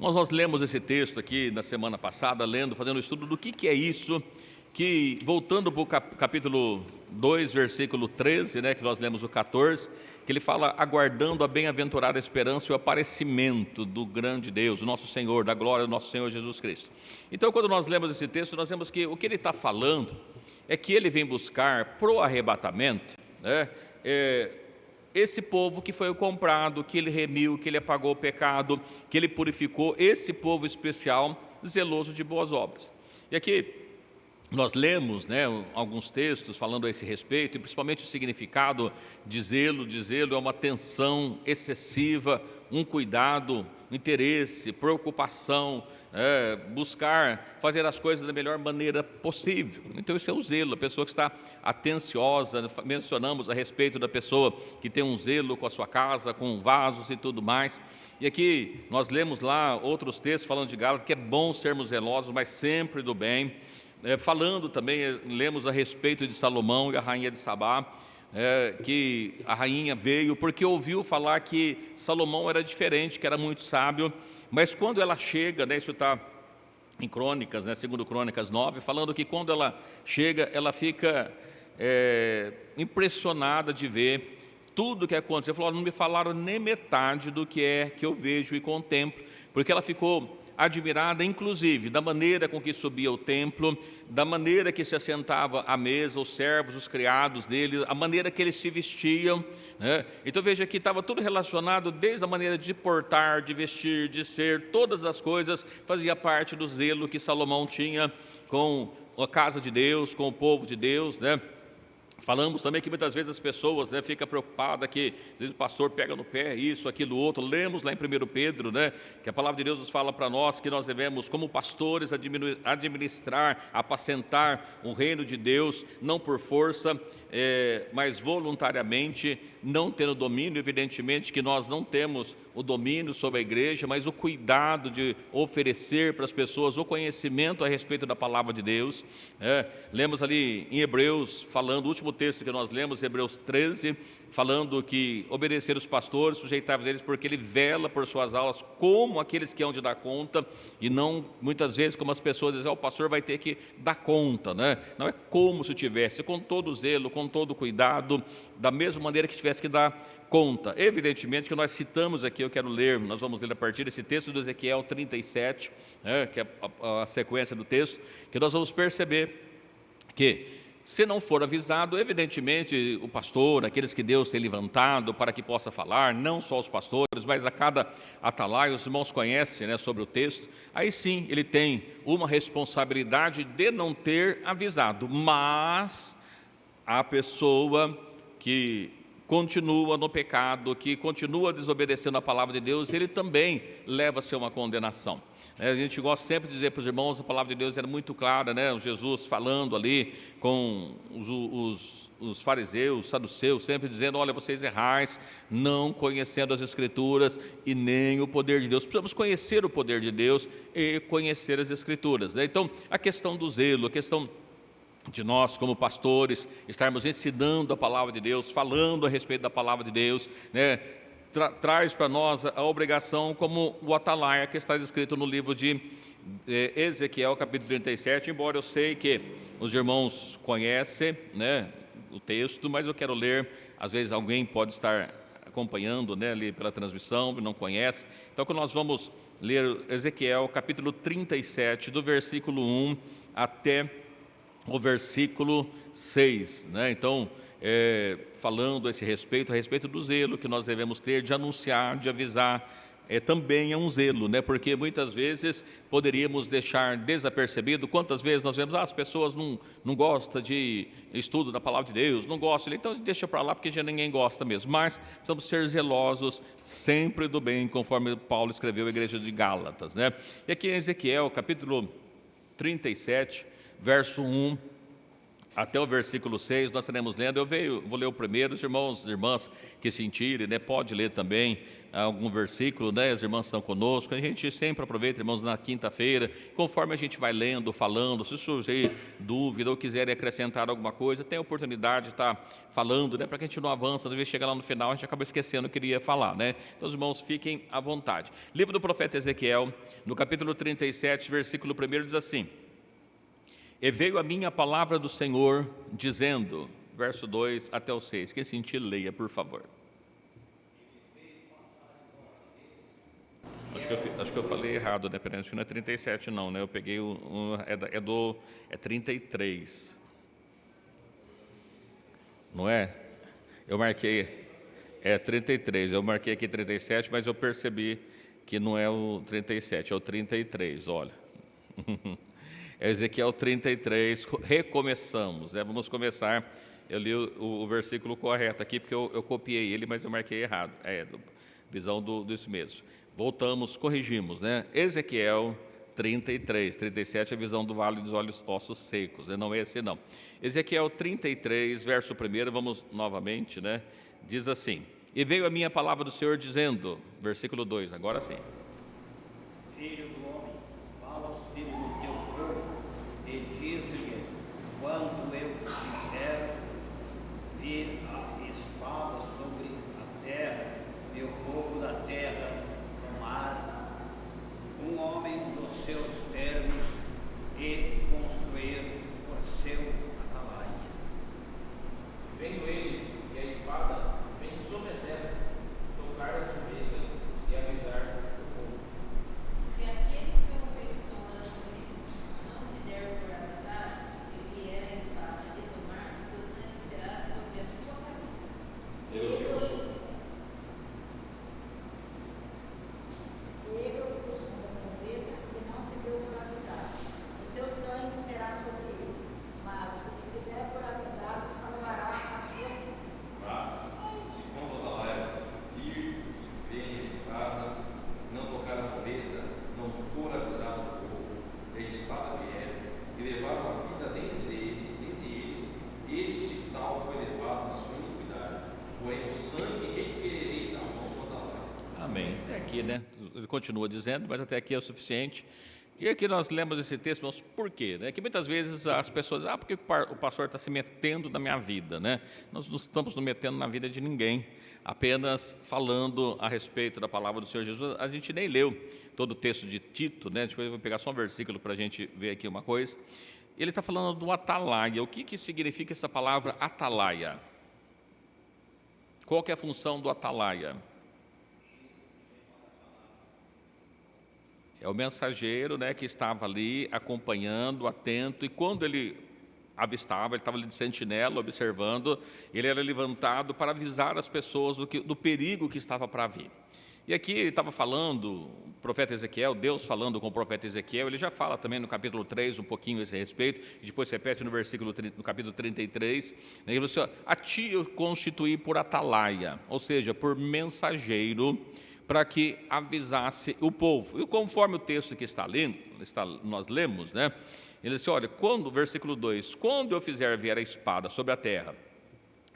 Nós lemos esse texto aqui na semana passada, fazendo o estudo do que é isso, que voltando para o capítulo 2, versículo 13, que nós lemos o 14, que ele fala, aguardando a bem-aventurada esperança e o aparecimento do grande Deus, o nosso Senhor, da glória do nosso Senhor Jesus Cristo. Então, quando nós lemos esse texto, nós vemos que o que ele está falando é que ele vem buscar pro arrebatamento, esse povo que foi comprado, que ele remiu, que ele apagou o pecado, que ele purificou, esse povo especial, zeloso de boas obras. E aqui nós lemos alguns textos falando a esse respeito, e principalmente o significado de zelo. De zelo é uma atenção excessiva, um cuidado, interesse, preocupação, buscar fazer as coisas da melhor maneira possível. Então esse é o zelo, a pessoa que está atenciosa. Mencionamos a respeito da pessoa que tem um zelo com a sua casa, com vasos e tudo mais. E aqui nós lemos lá outros textos falando de Gálatas, que é bom sermos zelosos, mas sempre do bem. Falando também, lemos a respeito de Salomão e a rainha de Sabá, que a rainha veio porque ouviu falar que Salomão era diferente, que era muito sábio, mas quando ela chega, isso está em Crônicas, segundo Crônicas 9, falando que quando ela chega, ela fica impressionada de ver tudo o que aconteceu. Ela falou, não me falaram nem metade do que é que eu vejo e contemplo, porque ela ficou admirada, inclusive, da maneira com que subia o templo, da maneira que se assentava à mesa, os servos, os criados dele, a maneira que eles se vestiam. Então veja que estava tudo relacionado, desde a maneira de portar, de vestir, de ser, todas as coisas fazia parte do zelo que Salomão tinha com a casa de Deus, com o povo de Deus. Falamos também que muitas vezes as pessoas ficam preocupadas que às vezes o pastor pega no pé, isso, aquilo, outro. Lemos lá em 1 Pedro, que a palavra de Deus nos fala para nós que nós devemos, como pastores, administrar, apacentar o reino de Deus, não por força, mas voluntariamente, não tendo domínio. Evidentemente que nós não temos o domínio sobre a igreja, mas o cuidado de oferecer para as pessoas o conhecimento a respeito da palavra de Deus. Lemos ali em Hebreus, falando, o último texto que nós lemos, Hebreus 13, falando que obedecer os pastores, sujeitáveis a eles, porque ele vela por suas aulas, como aqueles que hão de dar conta, e não muitas vezes como as pessoas dizem, o pastor vai ter que dar conta, não é como se tivesse, com todo zelo, com todo cuidado, da mesma maneira que tivesse que dar conta. Evidentemente que nós citamos aqui, eu quero ler, nós vamos ler a partir desse texto do Ezequiel 37, que é a sequência do texto, que nós vamos perceber que, se não for avisado, evidentemente o pastor, aqueles que Deus tem levantado para que possa falar, não só os pastores, mas a cada atalaia, os irmãos conhecem sobre o texto, aí sim ele tem uma responsabilidade de não ter avisado, mas a pessoa que continua no pecado, que continua desobedecendo a palavra de Deus, ele também leva-se a uma condenação. A gente gosta sempre de dizer para os irmãos, a palavra de Deus era muito clara, Jesus falando ali com os fariseus, os saduceus, sempre dizendo, olha, vocês errais, não conhecendo as Escrituras e nem o poder de Deus. Precisamos conhecer o poder de Deus e conhecer as Escrituras. Então, a questão do zelo, a questão de nós como pastores estarmos ensinando a palavra de Deus, falando a respeito da palavra de Deus, traz para nós a obrigação como o atalaia que está escrito no livro de Ezequiel capítulo 37, embora eu sei que os irmãos conhecem o texto, mas eu quero ler, às vezes alguém pode estar acompanhando ali pela transmissão, não conhece, então que nós vamos ler Ezequiel capítulo 37, do versículo 1 até o versículo 6, então falando a respeito do zelo que nós devemos ter de anunciar, de avisar, também é um zelo, porque muitas vezes poderíamos deixar desapercebido. Quantas vezes nós vemos, as pessoas não gostam de estudo da palavra de Deus, não gostam, então deixa para lá porque já ninguém gosta mesmo, mas precisamos ser zelosos sempre do bem, conforme Paulo escreveu à igreja de Gálatas. E aqui em Ezequiel capítulo 37, verso 1 até o versículo 6, nós estaremos lendo. Vou ler o primeiro, os irmãos e irmãs que sentirem, né, pode ler também algum versículo, né, as irmãs estão conosco, a gente sempre aproveita, irmãos, na quinta-feira, conforme a gente vai lendo, falando, se surgir dúvida ou quiserem acrescentar alguma coisa, tem a oportunidade de estar falando, né, para que a gente não avança, às vezes chega lá no final, a gente acaba esquecendo o que queria falar, né, então os irmãos fiquem à vontade. Livro do profeta Ezequiel, no capítulo 37, versículo 1, diz assim: e veio a minha palavra do Senhor, dizendo, verso 2 até o 6, quem sentir, leia, por favor. Acho que eu falei errado, né? Acho que não é 37 não, né? Eu peguei é 33. Não é? Eu marquei, 33, eu marquei aqui 37, mas eu percebi que não é o 37, é o 33, olha. É Ezequiel 33, recomeçamos, né? Vamos começar, eu li o versículo correto aqui, porque eu copiei ele, mas eu marquei errado, visão disso mesmo. Voltamos, corrigimos, né? Ezequiel 33, 37 é a visão do vale dos ossos secos, né? Não é esse não. Ezequiel 33, verso 1, vamos novamente, né? Diz assim: e veio a minha palavra do Senhor dizendo, versículo 2, agora sim. Filho do homem, fala aos filhos do teu povo e diz-lhe, quando eu fizer vir a espada sobre a terra, e o povo da terra no mar, um homem dos seus termos, e construir por seu atalaia. Vendo ele e a espada vem sobre a terra, tocar a trombeta e avisar o povo. Se aquele que ouviu o som da trombeta não se der por avisar, e vier a espada e tomar, seu sangue será sobre a sua cabeça. Ele ouviu o som da trombeta e não se deu por avisar. O seu sangue será sobre ele, mas o que se der por avisado salvará a sua vida. Mas, se quando o atalaia vir que vem a espada, não tocar a trombeta, não for avisado o povo, e a espada vier, e levar uma vida dentre eles, este tal foi levado na sua iniquidade, porém o sangue requererei da mão do atalaia. Amém. Até aqui, né? Ele continua dizendo, mas até aqui é o suficiente. E aqui nós lemos esse texto, mas por quê? Né? Que muitas vezes as pessoas dizem, porque o pastor está se metendo na minha vida, né? Nós não estamos nos metendo na vida de ninguém, apenas falando a respeito da palavra do Senhor Jesus. A gente nem leu todo o texto de Tito, né? Depois eu vou pegar só um versículo para a gente ver aqui uma coisa. Ele está falando do atalaia. O que significa essa palavra atalaia? Qual que é a função do atalaia? É o mensageiro, né, que estava ali acompanhando, atento, e quando ele avistava, ele estava ali de sentinela, observando, ele era levantado para avisar as pessoas do perigo que estava para vir. E aqui ele estava falando, o profeta Ezequiel, Deus falando com o profeta Ezequiel, ele já fala também no capítulo 3 um pouquinho a esse respeito, e depois repete no capítulo 33, né, ele falou assim, a ti eu constituí por atalaia, ou seja, por mensageiro, para que avisasse o povo. E conforme o texto que está lendo, nós lemos, né? Ele disse, olha, versículo 2, quando eu fizer vier a espada sobre a terra,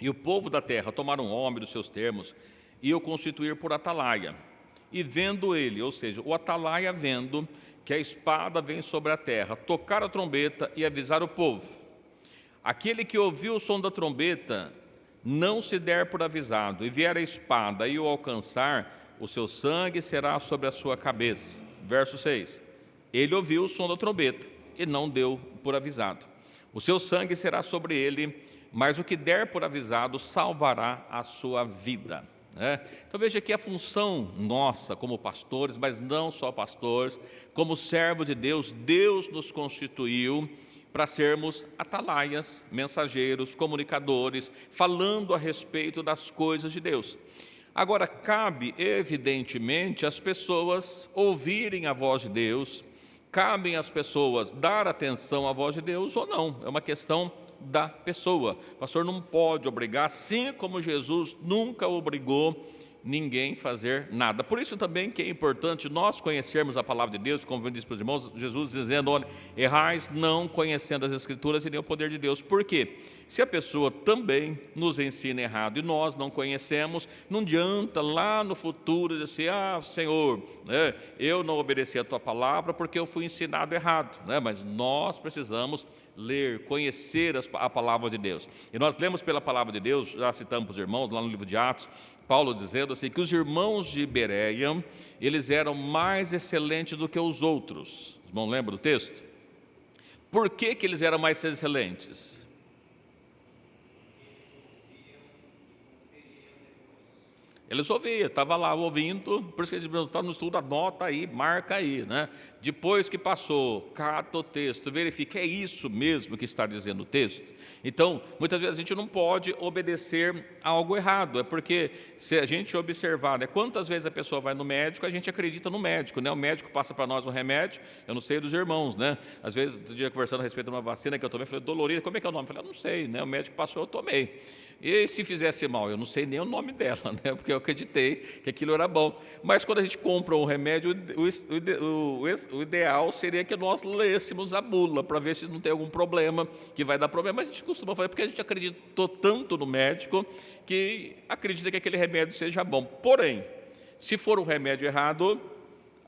e o povo da terra tomar um homem dos seus termos, e eu constituir por atalaia, e vendo ele, ou seja, o atalaia vendo que a espada vem sobre a terra, tocar a trombeta e avisar o povo. Aquele que ouviu o som da trombeta, não se der por avisado, e vier a espada e o alcançar, o seu sangue será sobre a sua cabeça. Verso 6. Ele ouviu o som da trombeta e não deu por avisado. O seu sangue será sobre ele, mas o que der por avisado salvará a sua vida. Então veja aqui a função nossa como pastores, mas não só pastores, como servos de Deus, Deus nos constituiu para sermos atalaias, mensageiros, comunicadores, falando a respeito das coisas de Deus. Agora, cabe, evidentemente, às pessoas ouvirem a voz de Deus, cabe às pessoas dar atenção à voz de Deus ou não, é uma questão da pessoa. O pastor não pode obrigar, assim como Jesus nunca obrigou ninguém fazer nada. Por isso também que é importante nós conhecermos a palavra de Deus, como diz para os irmãos, Jesus dizendo, olha, errais não conhecendo as Escrituras e nem o poder de Deus. Por quê? Se a pessoa também nos ensina errado e nós não conhecemos, não adianta lá no futuro dizer, Senhor, né, eu não obedeci a tua palavra porque eu fui ensinado errado, né? Mas nós precisamos ler, conhecer a palavra de Deus. E nós lemos pela palavra de Deus, já citamos para os irmãos lá no livro de Atos, Paulo dizendo assim, que os irmãos de Bereia, eles eram mais excelentes do que os outros. Os irmãos lembram do texto? Por que eles eram mais excelentes? Eles ouviam, estava lá ouvindo, por isso que eles estão no estudo, anota aí, marca aí, né? Depois que passou, cata o texto, verifica, é isso mesmo que está dizendo o texto? Então, muitas vezes a gente não pode obedecer a algo errado, é porque se a gente observar, né, quantas vezes a pessoa vai no médico, a gente acredita no médico, né? O médico passa para nós um remédio, eu não sei dos irmãos, né? Às vezes, outro dia conversando a respeito de uma vacina que eu tomei, eu falei, dolorida, como é que é o nome? Eu falei, eu não sei, né? O médico passou, eu tomei. E se fizesse mal, eu não sei nem o nome dela, né? Porque eu acreditei que aquilo era bom. Mas quando a gente compra um remédio, o ideal seria que nós lêssemos a bula para ver se não tem algum problema que vai dar problema. Mas a gente costuma fazer porque a gente acreditou tanto no médico que acredita que aquele remédio seja bom. Porém, se for um remédio errado,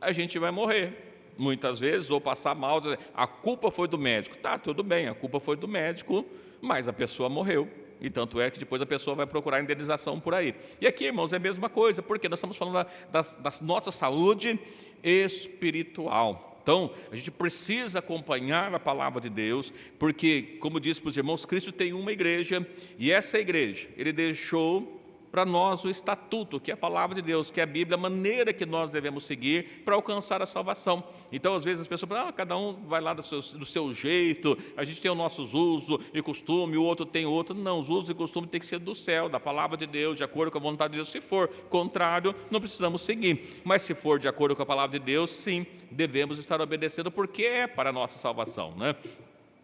a gente vai morrer. Muitas vezes, ou passar mal, a culpa foi do médico. Tá, tudo bem, a culpa foi do médico, mas a pessoa morreu. E tanto é que depois a pessoa vai procurar indenização por aí. E aqui, irmãos, é a mesma coisa, porque nós estamos falando da nossa saúde espiritual. Então, a gente precisa acompanhar a palavra de Deus, porque, como disse para os irmãos, Cristo tem uma igreja, e essa igreja, Ele deixou para nós o estatuto, que é a palavra de Deus, que é a Bíblia, a maneira que nós devemos seguir para alcançar a salvação. Então, às vezes, as pessoas falam, cada um vai lá do seu jeito, a gente tem os nossos usos e costume, o outro tem outro. Não, os usos e costumes têm que ser do céu, da palavra de Deus, de acordo com a vontade de Deus. Se for contrário, não precisamos seguir. Mas se for de acordo com a palavra de Deus, sim, devemos estar obedecendo, porque é para a nossa salvação, né?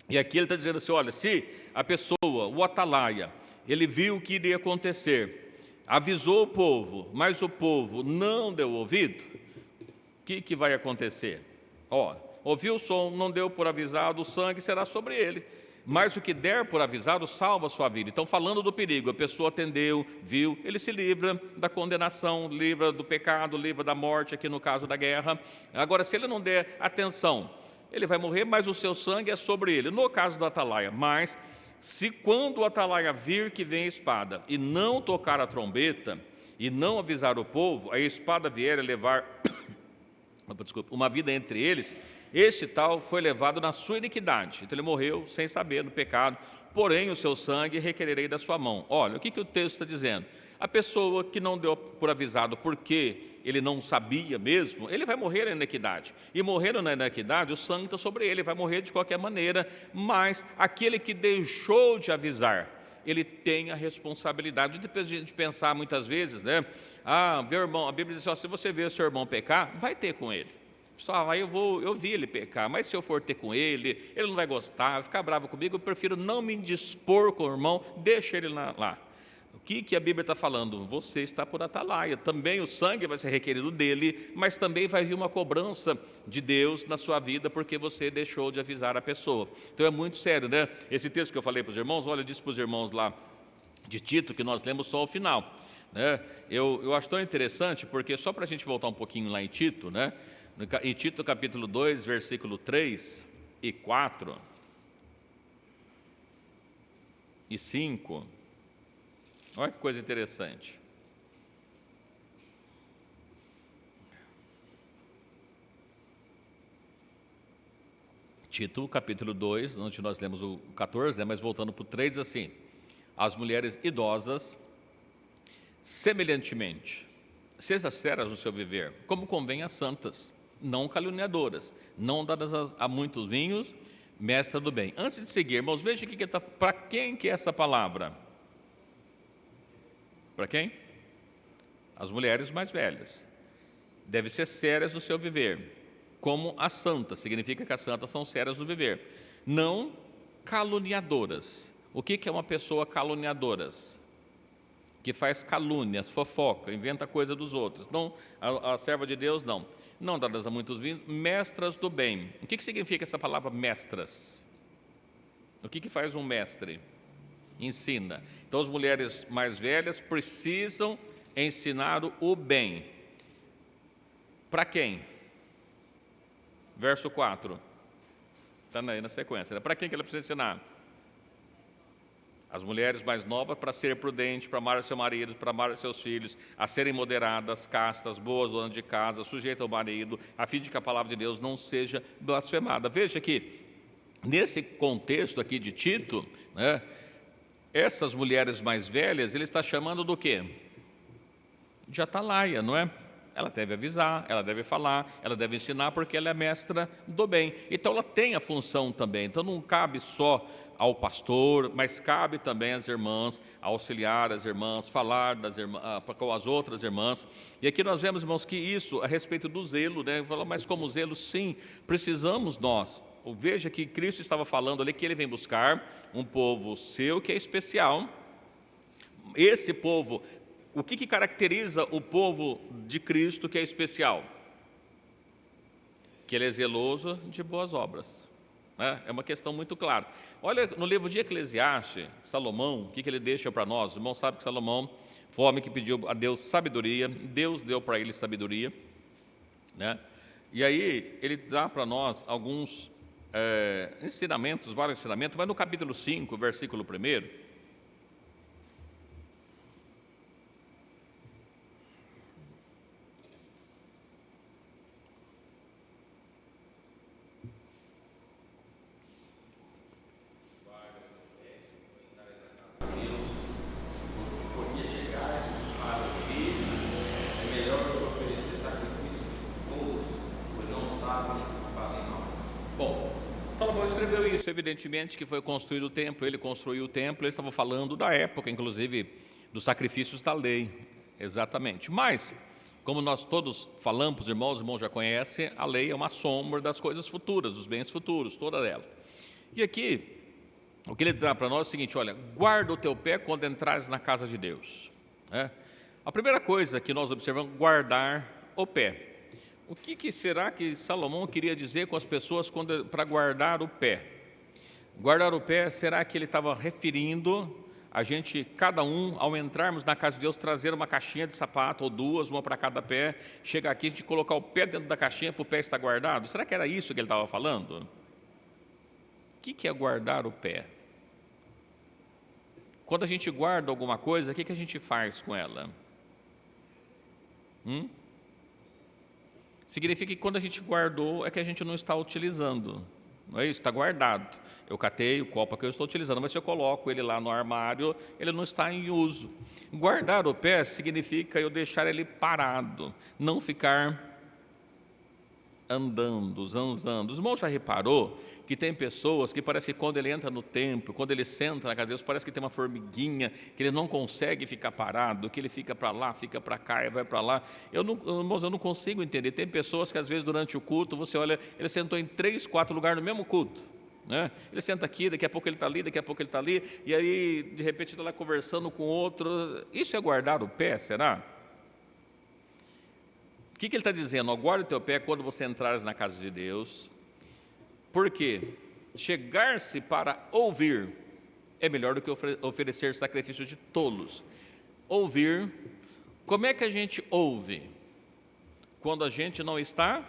E aqui ele está dizendo assim, olha, se a pessoa, o atalaia, ele viu o que iria acontecer, avisou o povo, mas o povo não deu ouvido, o que vai acontecer? Ouviu o som, não deu por avisado, o sangue será sobre ele. Mas o que der por avisado, salva a sua vida. Então, falando do perigo, a pessoa atendeu, viu, ele se livra da condenação, livra do pecado, livra da morte, aqui no caso da guerra. Agora, se ele não der atenção, ele vai morrer, mas o seu sangue é sobre ele. No caso do atalaia, mas se quando o atalaia vir que vem a espada e não tocar a trombeta e não avisar o povo, a espada vier a levar uma vida entre eles, este tal foi levado na sua iniquidade. Então ele morreu sem saber no pecado, porém o seu sangue requererei da sua mão. Olha, o que o texto está dizendo? A pessoa que não deu por avisado porque ele não sabia mesmo, ele vai morrer na iniquidade. E morrendo na iniquidade, o sangue está sobre ele, vai morrer de qualquer maneira, mas aquele que deixou de avisar, ele tem a responsabilidade. Depois de a gente pensar muitas vezes, né? Meu irmão, a Bíblia diz assim, se você vê seu irmão pecar, vai ter com ele. Pessoal, aí eu vi ele pecar, mas se eu for ter com ele, ele não vai gostar, vai ficar bravo comigo, eu prefiro não me indispor com o irmão, deixa ele lá. O que a Bíblia está falando? Você está por atalaia, também o sangue vai ser requerido dele, mas também vai vir uma cobrança de Deus na sua vida, porque você deixou de avisar a pessoa. Então é muito sério, né? Esse texto que eu falei para os irmãos, olha, eu disse para os irmãos lá de Tito, que nós lemos só o final, né? Eu acho tão interessante, porque só para a gente voltar um pouquinho lá em Tito, né? Em Tito capítulo 2, versículo 3 e 4 e 5, olha que coisa interessante. Tito, capítulo 2, onde nós lemos o 14, né, mas voltando para o 3, assim, as mulheres idosas, semelhantemente, sejam seras no seu viver, como convém às santas, não caluniadoras, não dadas a muitos vinhos, mestra do bem. Antes de seguir, irmãos, veja que para quem que é essa palavra? Para quem? As mulheres mais velhas. Deve ser sérias no seu viver, como as santas. Significa que as santas são sérias no viver. Não caluniadoras. O que é uma pessoa caluniadoras? que faz calúnias, fofoca, inventa coisa dos outros. Não, a serva de Deus, não dadas a muitos vinhos, mestras do bem. O que significa essa palavra mestras? O que faz um mestre? Ensina. Então, as mulheres mais velhas precisam ensinar o bem. Para quem? Verso 4. Está aí na sequência. Para quem que ela precisa ensinar? As mulheres mais novas, para ser prudente, para amar seu marido, para amar seus filhos, a serem moderadas, castas, boas donas de casa, sujeitas ao marido, a fim de que a palavra de Deus não seja blasfemada. Veja que, nesse contexto aqui de Tito, né, essas mulheres mais velhas, ele está chamando do quê? De atalaia, não é? Ela deve avisar, ela deve falar, ela deve ensinar, porque ela é mestra do bem. Então, ela tem a função também. Então, não cabe só ao pastor, mas cabe também às irmãs, auxiliar as irmãs, falar das irmãs, com as outras irmãs. E aqui nós vemos, irmãos, que isso a respeito do zelo, né? Mas como zelo, sim, precisamos nós. Veja que Cristo estava falando ali que ele vem buscar um povo seu que é especial. Esse povo, o que caracteriza o povo de Cristo que é especial? Que ele é zeloso de boas obras. É uma questão muito clara. Olha, no livro de Eclesiastes, Salomão, o que ele deixa para nós? O irmão sabe que Salomão foi o homem que pediu a Deus sabedoria, Deus deu para ele sabedoria, né? E aí ele dá para nós alguns ensinamentos, vários ensinamentos, mas no capítulo 5, versículo 1, Salomão escreveu isso, evidentemente que foi construído o templo, ele construiu o templo, ele estava falando da época, inclusive, dos sacrifícios da lei, exatamente. Mas, como nós todos falamos, os irmãos já conhecem, a lei é uma sombra das coisas futuras, dos bens futuros, toda ela. E aqui, o que ele dá para nós é o seguinte, olha, guarda o teu pé quando entrares na casa de Deus. A primeira coisa que nós observamos, guardar o pé. O que será que Salomão queria dizer com as pessoas para guardar o pé? Guardar o pé, será que ele estava referindo a gente, cada um, ao entrarmos na casa de Deus, trazer uma caixinha de sapato ou duas, uma para cada pé, chegar aqui, a gente colocar o pé dentro da caixinha para o pé estar guardado? Será que era isso que ele estava falando? O que é guardar o pé? Quando a gente guarda alguma coisa, o que a gente faz com ela? Significa que quando a gente guardou, é que a gente não está utilizando, não é isso? Está guardado. Eu catei o copo que eu estou utilizando, mas se eu coloco ele lá no armário, ele não está em uso. Guardar o pé significa eu deixar ele parado, não ficar andando, zanzando. Os irmãos já reparou que tem pessoas que parece que quando ele entra no templo, quando ele senta na casa de Deus, parece que tem uma formiguinha, que ele não consegue ficar parado, que ele fica para lá, fica para cá e vai para lá. Irmãos, eu não consigo entender. Tem pessoas que às vezes durante o culto, você olha, ele sentou em 3, 4 lugares no mesmo culto, né? Ele senta aqui, daqui a pouco ele está ali, daqui a pouco ele está ali, e aí de repente ele está lá conversando com outro. Isso é guardar o pé, será? O que ele está dizendo? Guarda o teu pé quando você entrares na casa de Deus. Por quê? Chegar-se para ouvir é melhor do que oferecer sacrifício de tolos. Ouvir, como é que a gente ouve? Quando a gente não está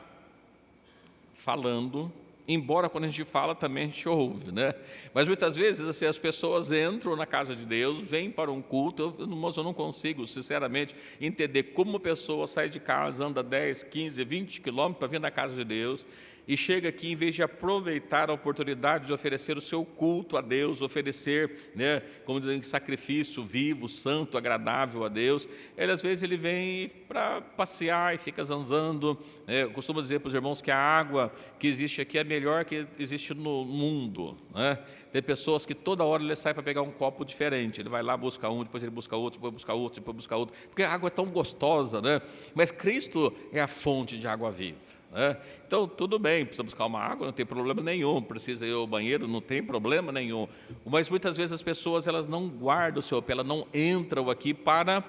falando, embora quando a gente fala também a gente ouve, né? Mas muitas vezes assim, as pessoas entram na casa de Deus, vêm para um culto, eu não consigo sinceramente entender como uma pessoa sai de casa, anda 10, 15, 20 quilômetros para vir na casa de Deus e chega aqui, em vez de aproveitar a oportunidade de oferecer o seu culto a Deus, oferecer, né, como dizem, sacrifício vivo, santo, agradável a Deus, às vezes ele vem para passear e fica zanzando. Eu costumo dizer para os irmãos que a água que existe aqui é melhor que existe no mundo, né? Tem pessoas que toda hora ele sai para pegar um copo diferente, ele vai lá, busca um, depois ele busca outro, depois busca outro, depois busca outro, porque a água é tão gostosa, né? Mas Cristo é a fonte de água viva. né? Então, tudo bem, precisa buscar uma água, não tem problema nenhum, precisa ir ao banheiro, não tem problema nenhum. Mas muitas vezes as pessoas, elas não guardam o seu pé, elas não entram aqui para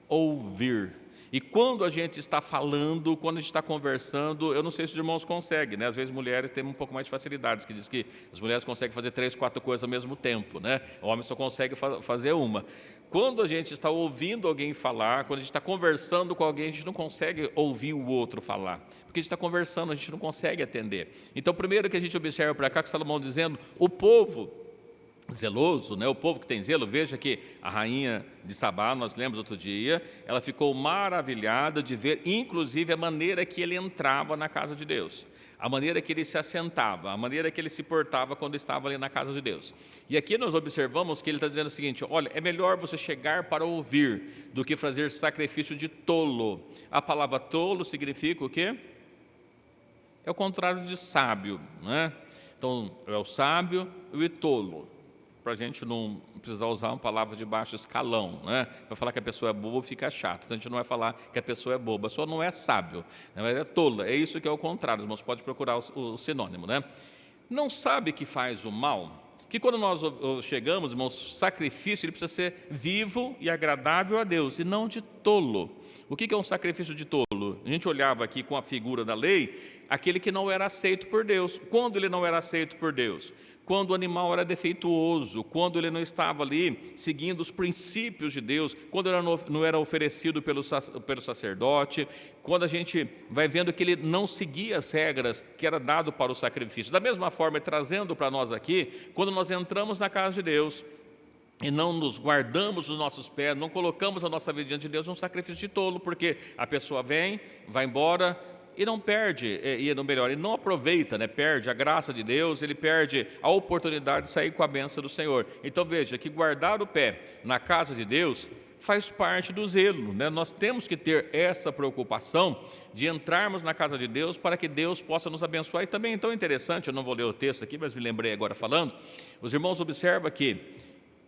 ouvir. E quando a gente está falando, quando a gente está conversando, eu não sei se os irmãos conseguem, né? Às vezes mulheres têm um pouco mais de facilidades, que diz que as mulheres conseguem fazer 3, 4 coisas ao mesmo tempo, né? O homem só consegue fazer uma. Quando a gente está ouvindo alguém falar, quando a gente está conversando com alguém, a gente não consegue ouvir o outro falar, porque a gente está conversando, a gente não consegue atender. Então, primeiro que a gente observa para cá, que Salomão dizendo, o povo zeloso, né? O povo que tem zelo, veja que a rainha de Sabá, nós lemos outro dia, ela ficou maravilhada de ver, inclusive, a maneira que ele entrava na casa de Deus, a maneira que ele se assentava, a maneira que ele se portava quando estava ali na casa de Deus. E aqui nós observamos que ele está dizendo o seguinte, olha, é melhor você chegar para ouvir do que fazer sacrifício de tolo. A palavra tolo significa o quê? É o contrário de sábio, né? Então, é o sábio e o tolo, para a gente não precisar usar uma palavra de baixo escalão, né? Para falar que a pessoa é boba fica chato, então a gente não vai falar que a pessoa é boba, só não é sábio, né? Mas é tola, é isso que é o contrário, os irmãos podem procurar o sinônimo, né? Não sabe que faz o mal, que quando nós chegamos, irmãos, sacrifício ele precisa ser vivo e agradável a Deus, e não de tolo. O que é um sacrifício de tolo? A gente olhava aqui com a figura da lei, aquele que não era aceito por Deus. Quando ele não era aceito por Deus? Quando o animal era defeituoso, quando ele não estava ali seguindo os princípios de Deus, quando ele não era oferecido pelo sacerdote, quando a gente vai vendo que ele não seguia as regras que era dado para o sacrifício. Da mesma forma, trazendo para nós aqui, quando nós entramos na casa de Deus, e não nos guardamos os nossos pés, não colocamos a nossa vida diante de Deus, um sacrifício de tolo, porque a pessoa vem, vai embora e não perde, e no melhor, ele não aproveita, né? Perde a graça de Deus, ele perde a oportunidade de sair com a bênção do Senhor. Então veja que guardar o pé na casa de Deus faz parte do zelo, né? Nós temos que ter essa preocupação de entrarmos na casa de Deus para que Deus possa nos abençoar. E também é tão interessante, eu não vou ler o texto aqui, mas me lembrei agora falando, os irmãos observam que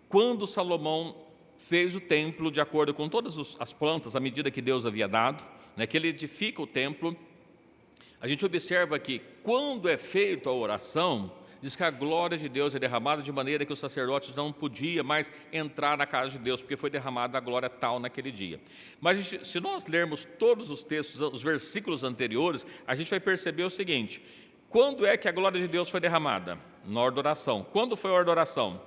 quando Salomão fez o templo de acordo com todas as plantas, à medida que Deus havia dado, né, que ele edifica o templo, a gente observa que quando é feita a oração, diz que a glória de Deus é derramada de maneira que os sacerdotes não podiam mais entrar na casa de Deus, porque foi derramada a glória tal naquele dia. Mas se nós lermos todos os textos, os versículos anteriores, a gente vai perceber o seguinte, quando é que a glória de Deus foi derramada? Na hora da oração. Quando foi a hora da oração?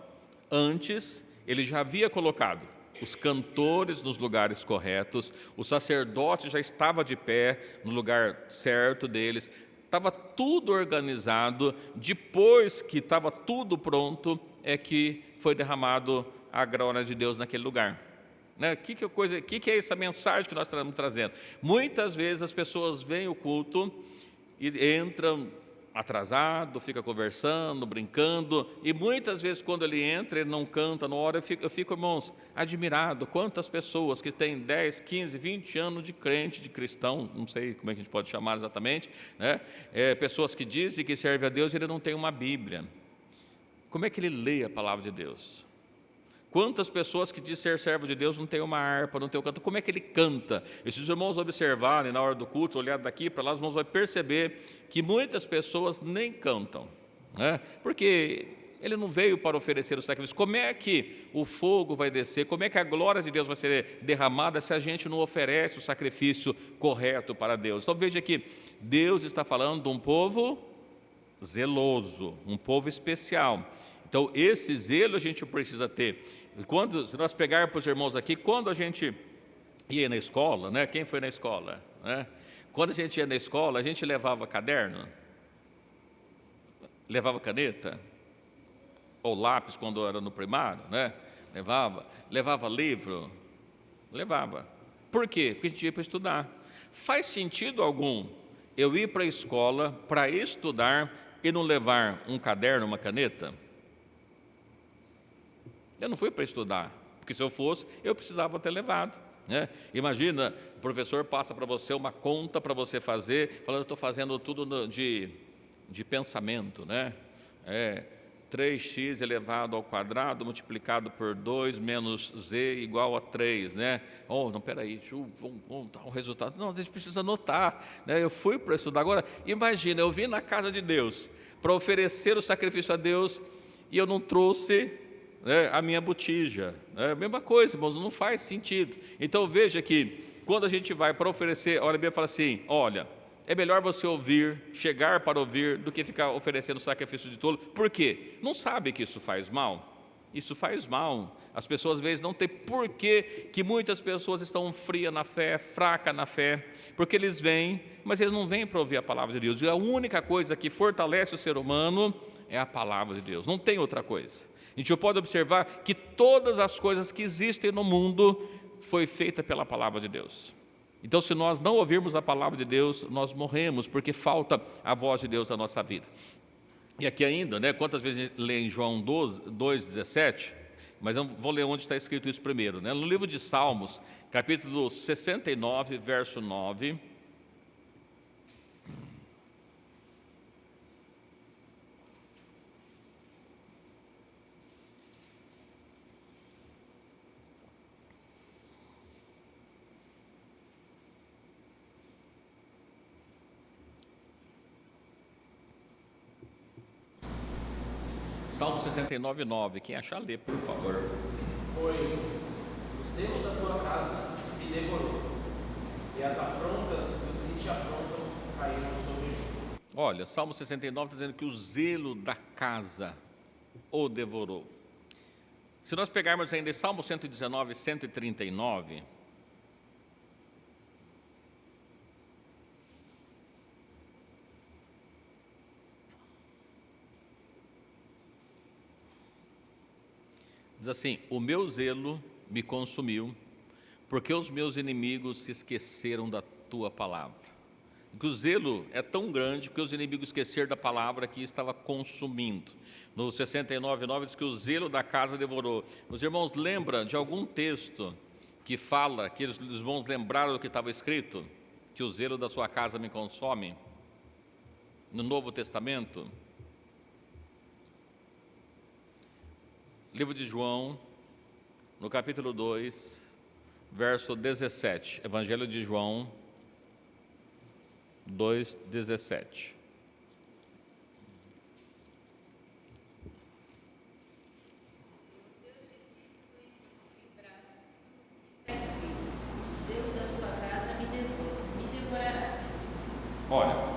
Antes, ele já havia colocado os cantores nos lugares corretos, o sacerdote já estava de pé no lugar certo deles, estava tudo organizado. Depois que estava tudo pronto, é que foi derramado a glória de Deus naquele lugar. O que é essa mensagem que nós estamos trazendo? Muitas vezes as pessoas veem o culto e entram atrasado, fica conversando, brincando, e muitas vezes quando ele entra, ele não canta na hora, eu fico, irmãos, admirado, quantas pessoas que têm 10, 15, 20 anos de crente, de cristão, não sei como é que a gente pode chamar exatamente, né? Pessoas que dizem que servem a Deus e ele não tem uma Bíblia. Como é que ele lê a palavra de Deus? Quantas pessoas que dizem ser servo de Deus não tem uma harpa, não tem um canto? Como é que ele canta? E se os irmãos observarem na hora do culto, olhar daqui para lá, os irmãos vão perceber que muitas pessoas nem cantam, né? Porque ele não veio para oferecer o sacrifício. Como é que o fogo vai descer? Como é que a glória de Deus vai ser derramada se a gente não oferece o sacrifício correto para Deus? Então veja que Deus está falando de um povo zeloso, um povo especial. Então esse zelo a gente precisa ter. Se nós pegarmos para os irmãos aqui, quando a gente ia na escola, né? Quem foi na escola, né? Quando a gente ia na escola, a gente levava caderno, levava caneta, ou lápis quando era no primário, né? Levava livro, levava. Por quê? Porque a gente ia para estudar. Faz sentido algum eu ir para a escola para estudar e não levar um caderno, uma caneta? Eu não fui para estudar, porque se eu fosse, eu precisava ter levado, né? Imagina, o professor passa para você uma conta para você fazer, falando, eu estou fazendo tudo de pensamento, né? 3x elevado ao quadrado multiplicado por 2 menos z igual a 3, né? Oh, não, peraí, vamos dar um resultado. Não, a gente precisa anotar, né? Eu fui para estudar. Agora, imagina, eu vim na casa de Deus para oferecer o sacrifício a Deus e eu não trouxe, né, a minha botija. É a mesma coisa, irmãos, não faz sentido. Então veja que quando a gente vai para oferecer, olha, a Bíblia fala assim, olha, é melhor você ouvir, chegar para ouvir, do que ficar oferecendo sacrifício de tolo. Por quê? Não sabe que isso faz mal? Isso faz mal. As pessoas às vezes não têm porquê que muitas pessoas estão frias na fé, fracas na fé, porque eles vêm, mas eles não vêm para ouvir a palavra de Deus. E a única coisa que fortalece o ser humano é a palavra de Deus, não tem outra coisa. A gente pode observar que todas as coisas que existem no mundo foi feita pela palavra de Deus. Então, se nós não ouvirmos a palavra de Deus, nós morremos, porque falta a voz de Deus na nossa vida. E aqui ainda, né, quantas vezes a gente lê em João 2,17, mas eu vou ler onde está escrito isso primeiro, né? No livro de Salmos, capítulo 69, verso 9. Salmo 69, 9. Quem achar, lê, por favor. Pois o zelo da tua casa me devorou, e as afrontas dos que te afrontam caíram sobre mim. Olha, Salmo 69 está dizendo que o zelo da casa o devorou. Se nós pegarmos ainda Salmo 119, 139... diz assim, o meu zelo me consumiu, porque os meus inimigos se esqueceram da tua palavra. Que o zelo é tão grande que os inimigos esqueceram da palavra que estava consumindo. No 69:9 diz que o zelo da casa devorou. Os irmãos lembram de algum texto que fala, que os irmãos lembraram do que estava escrito? Que o zelo da sua casa me consome? No Novo Testamento? Livro de João, no capítulo 2, verso 17. Evangelho de João 2, 17. Olha,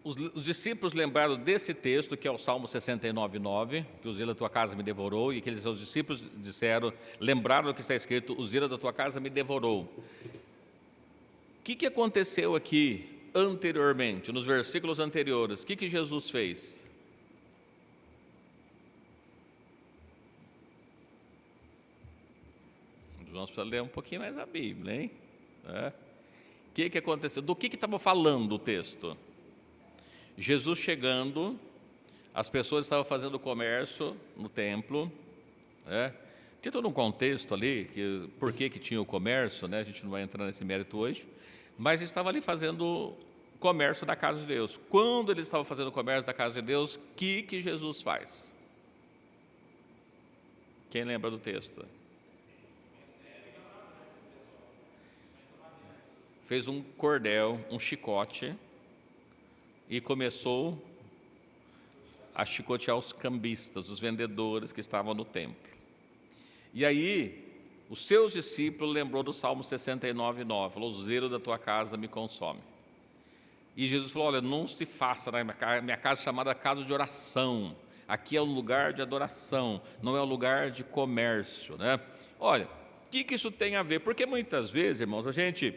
os discípulos lembraram desse texto, que é o Salmo 69:9, que o zelo da tua casa me devorou, e aqueles seus discípulos disseram, lembraram do que está escrito, o zelo da tua casa me devorou. O que aconteceu aqui anteriormente, nos versículos anteriores? O que Jesus fez? Nós precisamos ler um pouquinho mais a Bíblia, hein? O que aconteceu? Do que estava falando o texto? Jesus chegando, as pessoas estavam fazendo comércio no templo, tinha todo um contexto ali, por que tinha o comércio, né? A gente não vai entrar nesse mérito hoje, mas estava ali fazendo comércio da casa de Deus. Quando eles estavam fazendo comércio da casa de Deus, o que Jesus faz? Quem lembra do texto? Fez um cordel, um chicote, e começou a chicotear os cambistas, os vendedores que estavam no templo. E aí, os seus discípulos lembrou do Salmo 69:9, falou, o zelo da tua casa me consome. E Jesus falou, olha, não se faça na minha casa chamada casa de oração, aqui é um lugar de adoração, não é um lugar de comércio, né? Olha, o que isso tem a ver? Porque muitas vezes, irmãos, a gente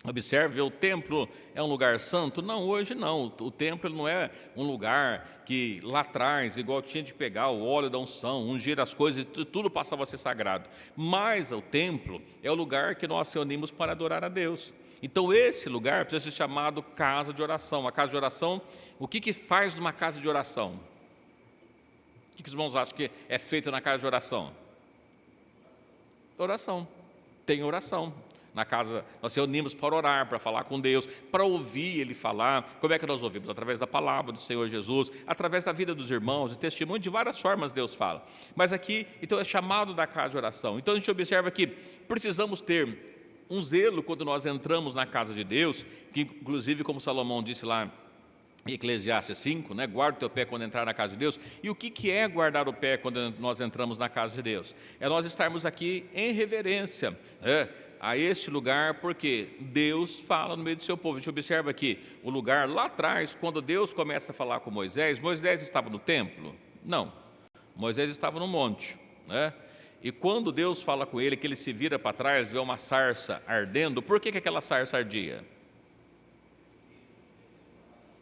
observe, o templo é um lugar santo? Não, hoje não. O templo não é um lugar que lá atrás, igual tinha de pegar o óleo da unção, ungir as coisas, tudo passava a ser sagrado. Mas o templo é o lugar que nós se unimos para adorar a Deus. Então esse lugar precisa ser chamado casa de oração. A casa de oração, o que faz numa casa de oração? O que os irmãos acham que é feito na casa de oração? Oração. Tem oração. Na casa, nós reunimos para orar, para falar com Deus, para ouvir Ele falar. Como é que nós ouvimos? Através da palavra do Senhor Jesus, através da vida dos irmãos, de testemunho, de várias formas Deus fala. Mas aqui, então, é chamado da casa de oração. Então, a gente observa que precisamos ter um zelo quando nós entramos na casa de Deus, que inclusive, como Salomão disse lá em Eclesiastes 5, né, guarda o teu pé quando entrar na casa de Deus. E o que é guardar o pé quando nós entramos na casa de Deus? É nós estarmos aqui em reverência, a este lugar, porque Deus fala no meio do seu povo. A gente observa aqui o lugar lá atrás, quando Deus começa a falar com Moisés. Moisés estava no templo? Não, Moisés estava no monte, né? E quando Deus fala com ele, que ele se vira para trás, vê uma sarça ardendo. Por que aquela sarça ardia?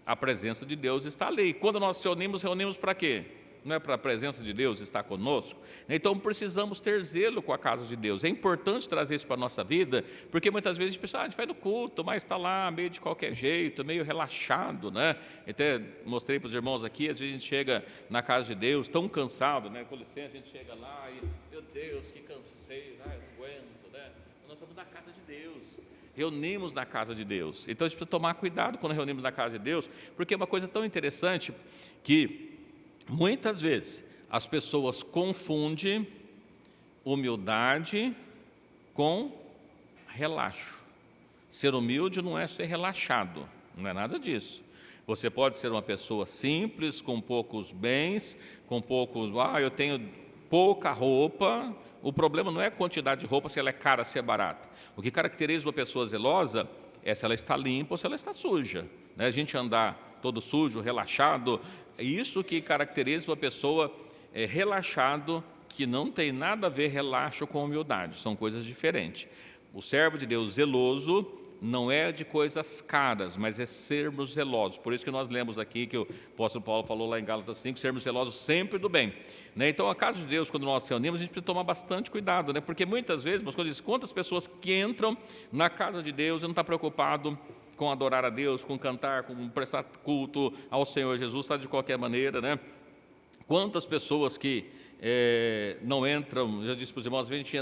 A presença de Deus está ali. Quando nós reunimos para quê? Não é para a presença de Deus estar conosco? Então precisamos ter zelo com a casa de Deus. É importante trazer isso para a nossa vida, porque muitas vezes a gente pensa, a gente vai no culto, mas está lá meio de qualquer jeito, meio relaxado, né? Até mostrei para os irmãos aqui, às vezes a gente chega na casa de Deus tão cansado, né? Com licença, a gente chega lá e, meu Deus, que cansei, não aguento, né? Nós estamos na casa de Deus. Reunimos na casa de Deus. Então a gente precisa tomar cuidado quando reunimos na casa de Deus, porque é uma coisa tão interessante que muitas vezes as pessoas confundem humildade com relaxo. Ser humilde não é ser relaxado, não é nada disso. Você pode ser uma pessoa simples, com poucos bens, com poucos, eu tenho pouca roupa. O problema não é a quantidade de roupa, se ela é cara, se é barata. O que caracteriza uma pessoa zelosa é se ela está limpa ou se ela está suja. A gente andar todo sujo, relaxado, é isso que caracteriza uma pessoa relaxado, que não tem nada a ver relaxo com humildade, são coisas diferentes. O servo de Deus zeloso não é de coisas caras, mas é sermos zelosos. Por isso que nós lemos aqui, que o apóstolo Paulo falou lá em Gálatas 5, sermos zelosos sempre do bem. Então, a casa de Deus, quando nós nos reunimos, a gente precisa tomar bastante cuidado, porque muitas vezes, quantas pessoas que entram na casa de Deus e não estão preocupados com adorar a Deus, com cantar, com prestar culto ao Senhor Jesus, sabe, de qualquer maneira, né? Quantas pessoas que não entram, já disse para os irmãs, a gente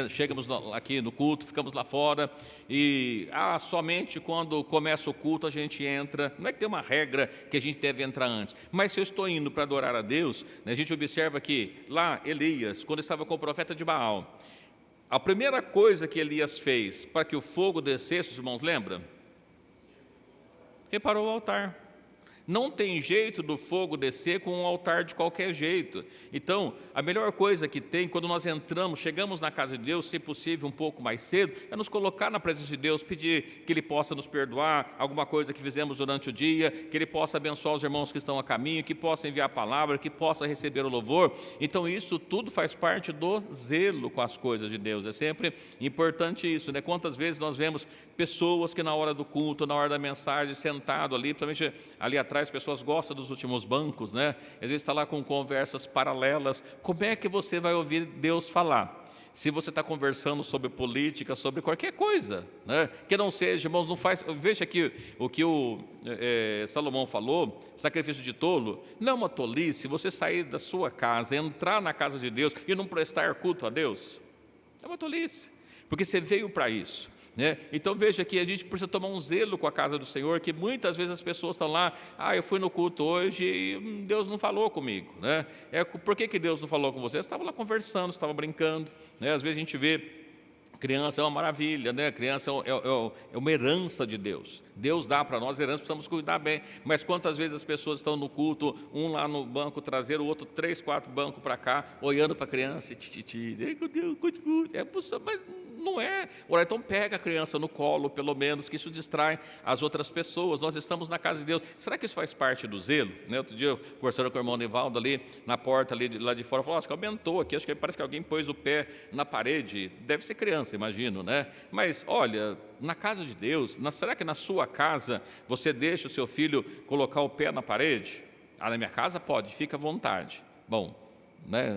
chegamos aqui no culto, ficamos lá fora e somente quando começa o culto a gente entra. Não é que tem uma regra que a gente deve entrar antes, mas se eu estou indo para adorar a Deus, a gente observa que lá Elias, quando estava com o profeta de Baal, a primeira coisa que Elias fez para que o fogo descesse, os irmãos lembram? Reparou o altar. Não tem jeito do fogo descer com um altar de qualquer jeito. Então, a melhor coisa que tem, quando nós entramos, chegamos na casa de Deus, se possível um pouco mais cedo, é nos colocar na presença de Deus, pedir que Ele possa nos perdoar alguma coisa que fizemos durante o dia, que Ele possa abençoar os irmãos que estão a caminho, que possa enviar a palavra, que possa receber o louvor. Então, isso tudo faz parte do zelo com as coisas de Deus. É sempre importante isso, Quantas vezes nós vemos pessoas que na hora do culto, na hora da mensagem, sentado ali, principalmente ali atrás, as pessoas gostam dos últimos bancos, Às vezes está lá com conversas paralelas. Como é que você vai ouvir Deus falar? Se você está conversando sobre política, sobre qualquer coisa, que não seja, irmãos, não faz. Veja aqui o que Salomão falou, sacrifício de tolo, não é uma tolice você sair da sua casa, entrar na casa de Deus e não prestar culto a Deus. É uma tolice, porque você veio para isso. Então veja que a gente precisa tomar um zelo com a casa do Senhor, que muitas vezes as pessoas estão lá, eu fui no culto hoje e Deus não falou comigo, Por que Deus não falou com você? Você estava lá conversando, estava brincando, Às vezes a gente vê, criança é uma maravilha, Criança é uma herança de Deus. Deus dá para nós herança, precisamos cuidar bem. Mas quantas vezes as pessoas estão no culto, um lá no banco traseiro, o outro 3, 4 bancos para cá, olhando para a criança, mas não é. Ora, então pega a criança no colo, pelo menos, que isso distrai as outras pessoas. Nós estamos na casa de Deus. Será que isso faz parte do zelo? Outro dia, eu conversando com o irmão Nivaldo ali, na porta ali, lá de fora, falou, acho que aumentou aqui, acho que parece que alguém pôs o pé na parede. Deve ser criança, imagino, Mas, olha, na casa de Deus, será que na sua casa você deixa o seu filho colocar o pé na parede? Na minha casa pode, fica à vontade. Bom,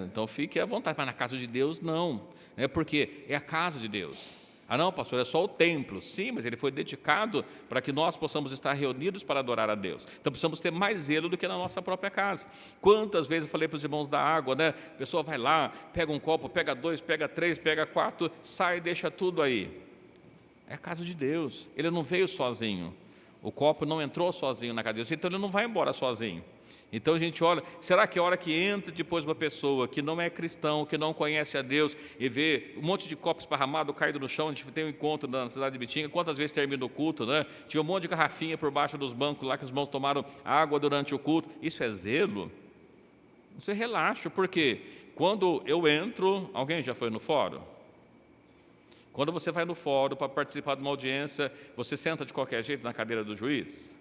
então fique à vontade, mas na casa de Deus não. Porque é a casa de Deus. Não, pastor, é só o templo. Sim, mas ele foi dedicado para que nós possamos estar reunidos para adorar a Deus. Então precisamos ter mais zelo do que na nossa própria casa. Quantas vezes eu falei para os irmãos da água, A pessoa vai lá, pega um copo, pega 2, pega 3, pega 4, sai e deixa tudo aí. É a casa de Deus. Ele não veio sozinho. O copo não entrou sozinho na casa de Deus, então ele não vai embora sozinho. Então a gente olha, será que a hora que entra depois uma pessoa que não é cristão, que não conhece a Deus, e vê um monte de copo esparramado, caído no chão, a gente tem um encontro na cidade de Bitinga, quantas vezes termina o culto, né? Tinha um monte de garrafinha por baixo dos bancos lá, que os irmãos tomaram água durante o culto. Isso é zelo? Isso é relaxo, porque quando eu entro, alguém já foi no fórum? Quando você vai no fórum para participar de uma audiência, você senta de qualquer jeito na cadeira do juiz?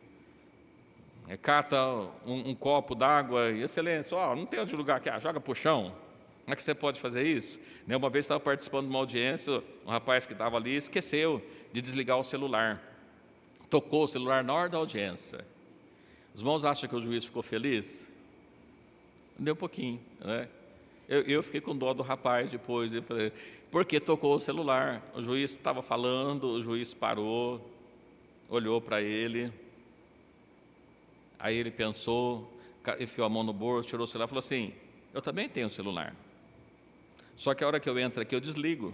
Cata um copo d'água e excelência, não tem onde lugar aqui, joga para o chão. Como é que você pode fazer isso? Uma vez estava participando de uma audiência, um rapaz que estava ali esqueceu de desligar o celular. Tocou o celular na hora da audiência. Os irmãos acham que o juiz ficou feliz? Deu um pouquinho, né? Eu fiquei com dó do rapaz depois, eu falei, porque tocou o celular, o juiz estava falando, o juiz parou, olhou para ele, aí ele pensou, enfiou a mão no bolso, tirou o celular e falou assim, eu também tenho celular, só que a hora que eu entro aqui eu desligo,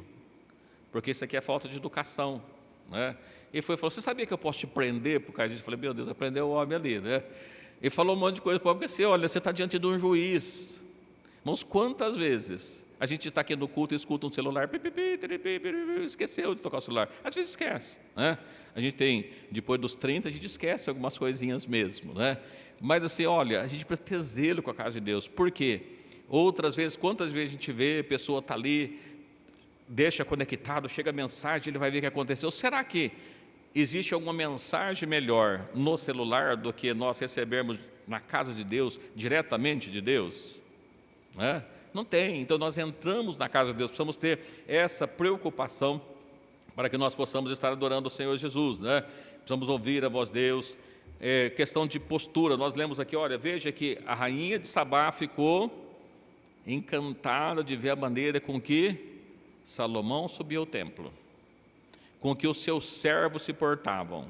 porque isso aqui é falta de educação, né? E falou, você sabia que eu posso te prender por causa disso? Eu falei, meu Deus, aprendeu o homem ali, né? Ele falou um monte de coisa para o homem, porque assim, olha, você está diante de um juiz. Irmãos, quantas vezes a gente está aqui no culto e escuta um celular, esqueceu de tocar o celular. Às vezes esquece, né? A gente tem, depois dos 30, a gente esquece algumas coisinhas mesmo, né? Mas assim, olha, a gente precisa ter zelo com a casa de Deus. Por quê? Outras vezes, quantas vezes a gente vê, a pessoa está ali, deixa conectado, chega a mensagem, ele vai ver o que aconteceu. Será que existe alguma mensagem melhor no celular do que nós recebermos na casa de Deus, diretamente de Deus? Não tem. Então nós entramos na casa de Deus, precisamos ter essa preocupação para que nós possamos estar adorando o Senhor Jesus, né? Precisamos ouvir a voz de Deus. Questão de postura, nós lemos aqui, olha, veja que a rainha de Sabá ficou encantada de ver a maneira com que Salomão subiu ao templo, com que os seus servos se portavam,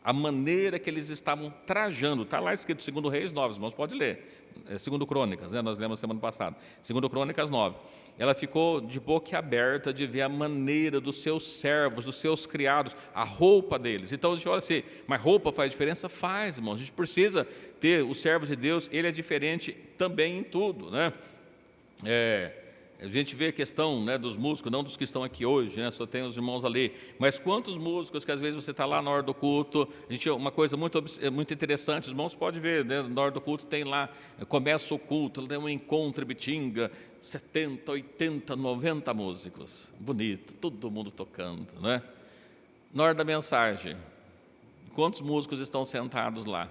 a maneira que eles estavam trajando. Está lá escrito 2 Reis 9, irmãos, pode ler. 2 Crônicas, né? Nós lemos semana passada. 2 Crônicas 9. Ela ficou de boca aberta de ver a maneira dos seus servos, dos seus criados, a roupa deles. Então a gente olha assim, mas roupa faz diferença? Faz, irmãos. A gente precisa ter os servos de Deus, ele é diferente também em tudo, né? A gente vê a questão, né, dos músicos, não dos que estão aqui hoje, né, só tem os irmãos ali, mas quantos músicos que às vezes você está lá na hora do culto, uma coisa muito interessante, os irmãos podem ver, né, na hora do culto tem lá, começa o culto, tem um encontro em Bitinga, 70, 80, 90 músicos, bonito, todo mundo tocando, né? Na hora da mensagem, quantos músicos estão sentados lá?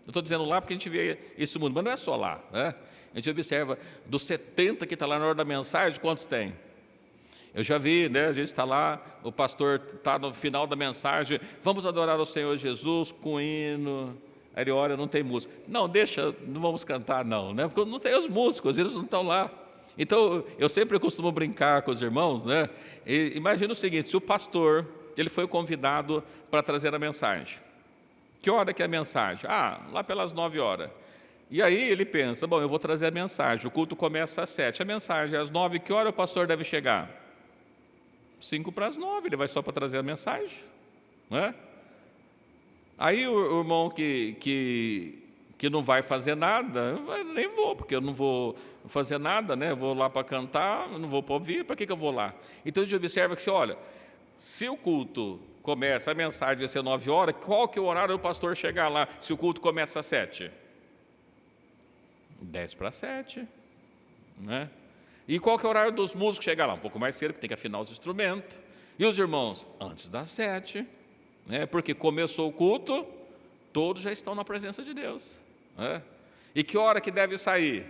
Eu estou dizendo lá porque a gente vê esse mundo, mas não é só lá, né? A gente observa, dos 70 que está lá na hora da mensagem, quantos tem? Eu já vi, né, a gente está lá, o pastor está no final da mensagem, vamos adorar o Senhor Jesus com hino, aí ele olha, não tem música. Não, deixa, não vamos cantar não, né? Porque não tem os músicos, eles não estão lá. Então, eu sempre costumo brincar com os irmãos, né? E imagina o seguinte, se o pastor, ele foi convidado para trazer a mensagem. Que hora que é a mensagem? Lá pelas 9 horas. E aí ele pensa, bom, eu vou trazer a mensagem, o culto começa às 7, a mensagem é às 9, que hora o pastor deve chegar? 5 para as 9, ele vai só para trazer a mensagem, né? Aí o irmão que não vai fazer nada, eu nem vou, porque eu não vou fazer nada, né? Eu vou lá para cantar, não vou para ouvir, para que eu vou lá? Então a gente observa que, olha, se o culto começa, a mensagem vai ser 9 horas, qual que é o horário do pastor chegar lá, se o culto começa às 7? 10 para 7, né? E qual que é o horário dos músicos chegar lá? Um pouco mais cedo, porque tem que afinar os instrumentos. E os irmãos? Antes das 7, né? Porque começou o culto, todos já estão na presença de Deus, né? E que hora que deve sair?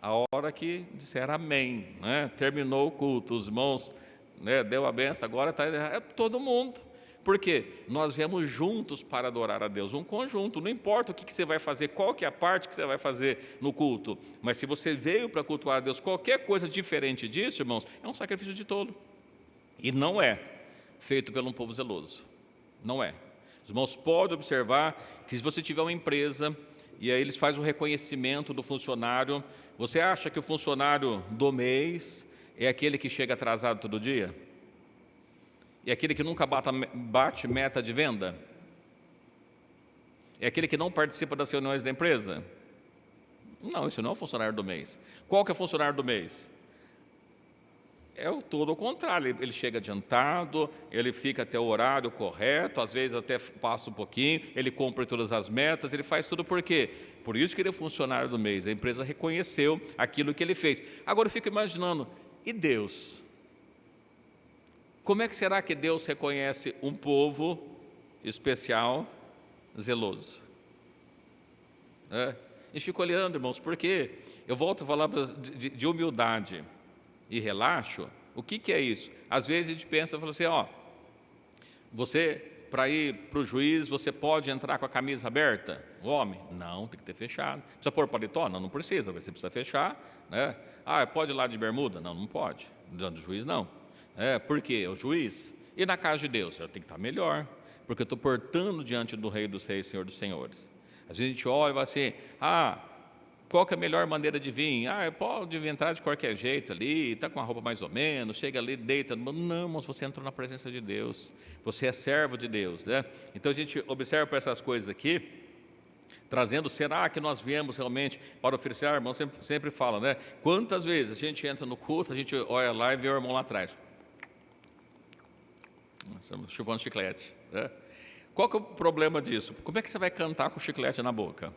A hora que disser amém, né? Terminou o culto, os irmãos, né, deu a benção, agora está todo mundo. Por quê? Nós viemos juntos para adorar a Deus, um conjunto, não importa o que você vai fazer, qual que é a parte que você vai fazer no culto, mas se você veio para cultuar a Deus, qualquer coisa diferente disso, irmãos, é um sacrifício de tolo, e não é feito por um povo zeloso, não é. Os irmãos podem observar que se você tiver uma empresa, e aí eles fazem o reconhecimento do funcionário, você acha que o funcionário do mês é aquele que chega atrasado todo dia? É aquele que nunca bate meta de venda? É aquele que não participa das reuniões da empresa? Não, isso não é o funcionário do mês. Qual que é o funcionário do mês? É o todo o contrário, ele chega adiantado, ele fica até o horário correto, às vezes até passa um pouquinho, ele cumpre todas as metas, ele faz tudo por quê? Por isso que ele é funcionário do mês, a empresa reconheceu aquilo que ele fez. Agora eu fico imaginando, e Deus? Como é que será que Deus reconhece um povo especial, zeloso? A gente fica olhando, irmãos, porque eu volto a falar de humildade e relaxo. O que é isso? Às vezes a gente pensa, fala assim, você, para ir para o juiz, você pode entrar com a camisa aberta? O homem? Não, tem que ter fechado. Precisa pôr paletó? Não, não precisa, você precisa fechar, né? Pode ir lá de bermuda? Não, não pode. Diante do juiz, não. Por quê? O juiz. E na casa de Deus? Eu tenho que estar melhor, porque eu estou portando diante do Rei dos Reis, Senhor dos Senhores. Às vezes a gente olha e fala assim, qual que é a melhor maneira de vir? Pode entrar de qualquer jeito ali, está com a roupa mais ou menos, chega ali, deita. Não, mas você entrou na presença de Deus, você é servo de Deus, né? Então a gente observa para essas coisas aqui, trazendo, será que nós viemos realmente para oferecer? O irmão sempre fala, né? Quantas vezes a gente entra no culto, a gente olha lá e vê o irmão lá atrás, chupando chiclete, né? Qual que é o problema disso? Como é que você vai cantar com chiclete na boca?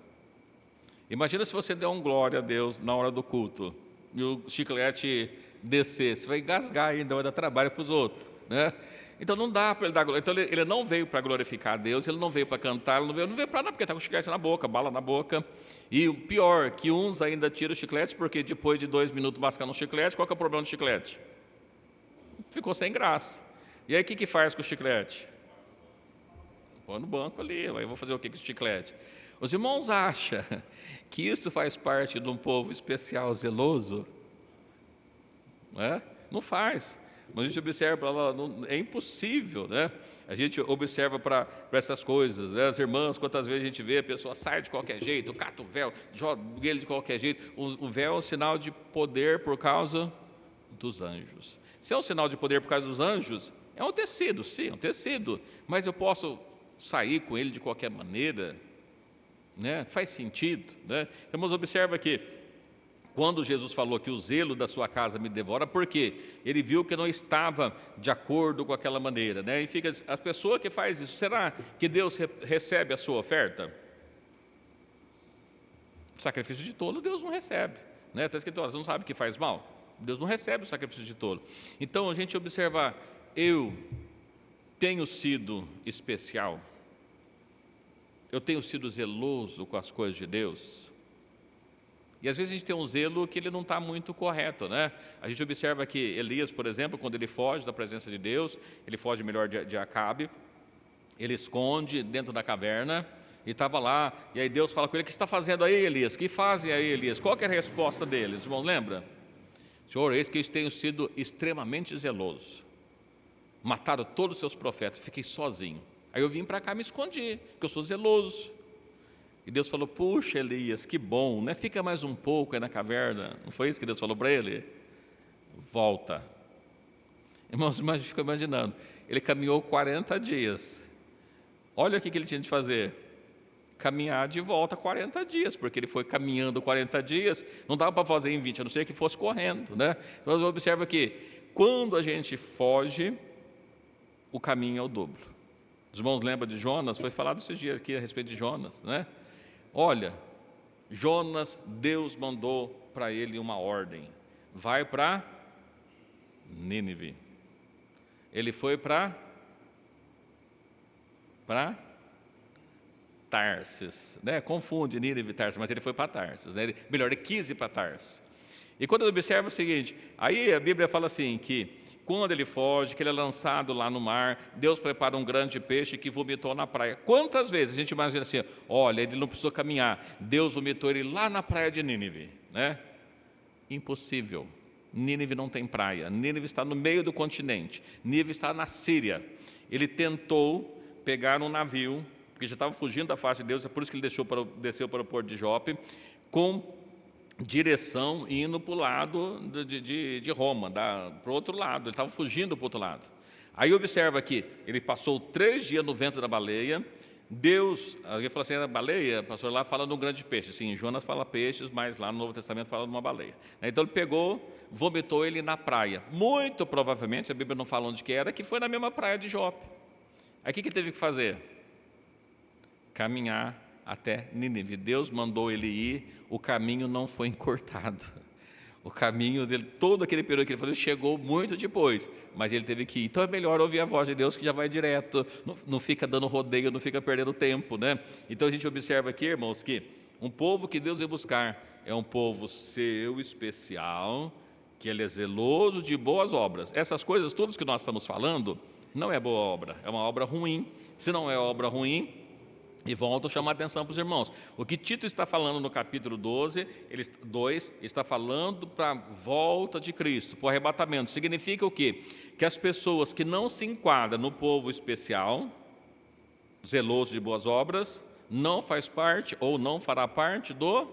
Imagina se você der um glória a Deus na hora do culto e o chiclete descer, você vai engasgar ainda, vai dar trabalho para os outros, né? Então não dá para ele dar glória. Então ele não veio para glorificar a Deus, ele não veio para cantar, ele não veio para nada, porque está com chiclete na boca, bala na boca. E o pior, que uns ainda tiram o chiclete, porque depois de 2 minutos mascando o chiclete, qual que é o problema do chiclete? Ficou sem graça. E aí o que faz com o chiclete? Põe no banco ali, aí eu vou fazer o que com o chiclete? Os irmãos acham que isso faz parte de um povo especial, zeloso? Não faz. Mas a gente observa, é impossível, né? A gente observa para essas coisas, né? As irmãs, quantas vezes a gente vê, a pessoa sai de qualquer jeito, cata o véu, joga ele de qualquer jeito. O véu é um sinal de poder por causa dos anjos. Se é um sinal de poder por causa dos anjos, é um tecido, sim, é um tecido, mas eu posso sair com ele de qualquer maneira, né? Faz sentido, né? Então, mas observa que quando Jesus falou que o zelo da sua casa me devora, porque ele viu que não estava de acordo com aquela maneira, né? E fica a pessoa que faz isso, será que Deus recebe a sua oferta? Sacrifício de tolo Deus não recebe, né? Está escrito, você não sabe que faz mal? Deus não recebe o sacrifício de tolo. Então a gente observar, eu tenho sido especial, eu tenho sido zeloso com as coisas de Deus. E às vezes a gente tem um zelo que ele não está muito correto, né? A gente observa que Elias, por exemplo, quando ele foge da presença de Deus, ele foge melhor de Acabe, ele esconde dentro da caverna e estava lá, e aí Deus fala com ele, o que você está fazendo aí, Elias? O que fazem aí, Elias? Qual que é a resposta dele? Os irmãos lembram? Senhor, eis que eu tenho sido extremamente zeloso, mataram todos os seus profetas, fiquei sozinho. Aí eu vim para cá e me escondi, porque eu sou zeloso. E Deus falou, puxa Elias, que bom, né? Fica mais um pouco aí na caverna. Não foi isso que Deus falou para ele? Volta. Irmãos, fica imaginando, ele caminhou 40 dias. Olha o que ele tinha de fazer. Caminhar de volta 40 dias, porque ele foi caminhando 40 dias, não dava para fazer em 20, a não ser que fosse correndo, né? Então observa que quando a gente foge, o caminho é o dobro. Os irmãos lembram de Jonas? Foi falado esses dias aqui a respeito de Jonas, né? Olha, Jonas, Deus mandou para ele uma ordem, vai para Nínive. Ele foi para Tarsis, né? Confunde Nínive e Tarsis, mas ele foi para Tarsis, né? Ele quis ir para Tarsis. E quando ele observa o seguinte, aí a Bíblia fala assim, que quando ele foge, que ele é lançado lá no mar, Deus prepara um grande peixe que vomitou na praia. Quantas vezes a gente imagina assim, olha, ele não precisou caminhar, Deus vomitou ele lá na praia de Nínive, né? Impossível. Nínive não tem praia, Nínive está no meio do continente, Nínive está na Síria. Ele tentou pegar um navio, porque já estava fugindo da face de Deus, é por isso que ele desceu para o porto de Jope, com direção indo para o lado de Roma, para o outro lado, ele estava fugindo para o outro lado. Aí observa que ele passou 3 dias no ventre da baleia. Deus, alguém fala assim, a baleia, pastor, lá fala de um grande peixe. Sim, Jonas fala peixes, mas lá no Novo Testamento fala de uma baleia. Então ele pegou, vomitou ele na praia. Muito provavelmente, a Bíblia não fala onde que era, que foi na mesma praia de Jope. Aí o que ele teve que fazer? Caminhar até Nínive. Deus mandou ele ir, o caminho não foi encurtado. O caminho dele, todo aquele período que ele falou, chegou muito depois, mas ele teve que ir. Então é melhor ouvir a voz de Deus, que já vai direto, não fica dando rodeio, não fica perdendo tempo, né? Então a gente observa aqui, irmãos, que um povo que Deus veio buscar é um povo seu, especial, que ele é zeloso de boas obras. Essas coisas todas que nós estamos falando, não é boa obra, é uma obra ruim. Se não é obra ruim, e volto a chamar a atenção para os irmãos. O que Tito está falando no capítulo 2, está falando para a volta de Cristo, para o arrebatamento. Significa o quê? Que as pessoas que não se enquadram no povo especial, zeloso de boas obras, não faz parte ou não fará parte do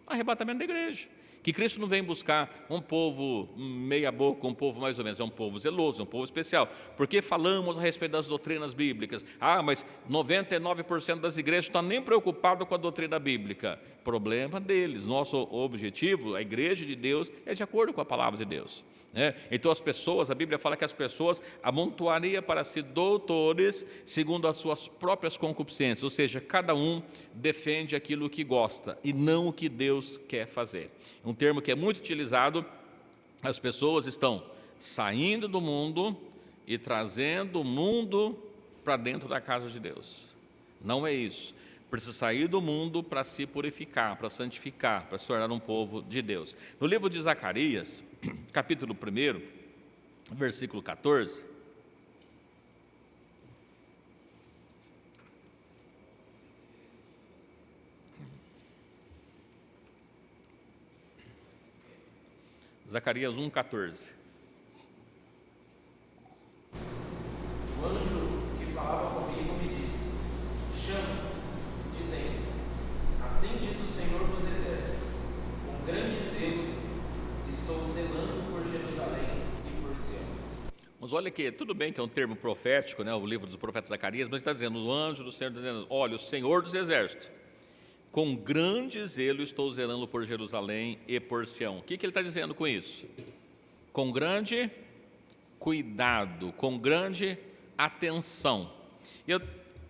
arrebatamento da igreja. Que Cristo não vem buscar um povo meia boca, um povo mais ou menos, é um povo zeloso, um povo especial. Porque falamos a respeito das doutrinas bíblicas. Mas 99% das igrejas estão nem preocupadas com a doutrina bíblica. Problema deles. Nosso objetivo, a igreja de Deus, é de acordo com a palavra de Deus. Então as pessoas, a Bíblia fala que as pessoas amontoariam para si doutores segundo as suas próprias concupiscências, ou seja, cada um defende aquilo que gosta e não o que Deus quer fazer. Um termo que é muito utilizado, as pessoas estão saindo do mundo e trazendo o mundo para dentro da casa de Deus. Não é isso. Precisa sair do mundo para se purificar, para santificar, para se tornar um povo de Deus. No livro de Zacarias, capítulo 1, versículo 14, Zacarias 1,14. O anjo que falava comigo me disse: chama, dizendo: assim diz o Senhor dos Exércitos, com grande zelo estou zelando por Jerusalém e por Sião. Mas olha aqui, tudo bem que é um termo profético, né, o livro dos profetas Zacarias, mas está dizendo, o anjo do Senhor dizendo, olha, o Senhor dos Exércitos, com grande zelo estou zelando por Jerusalém e por Sião. O que ele está dizendo com isso? Com grande cuidado, com grande atenção. E eu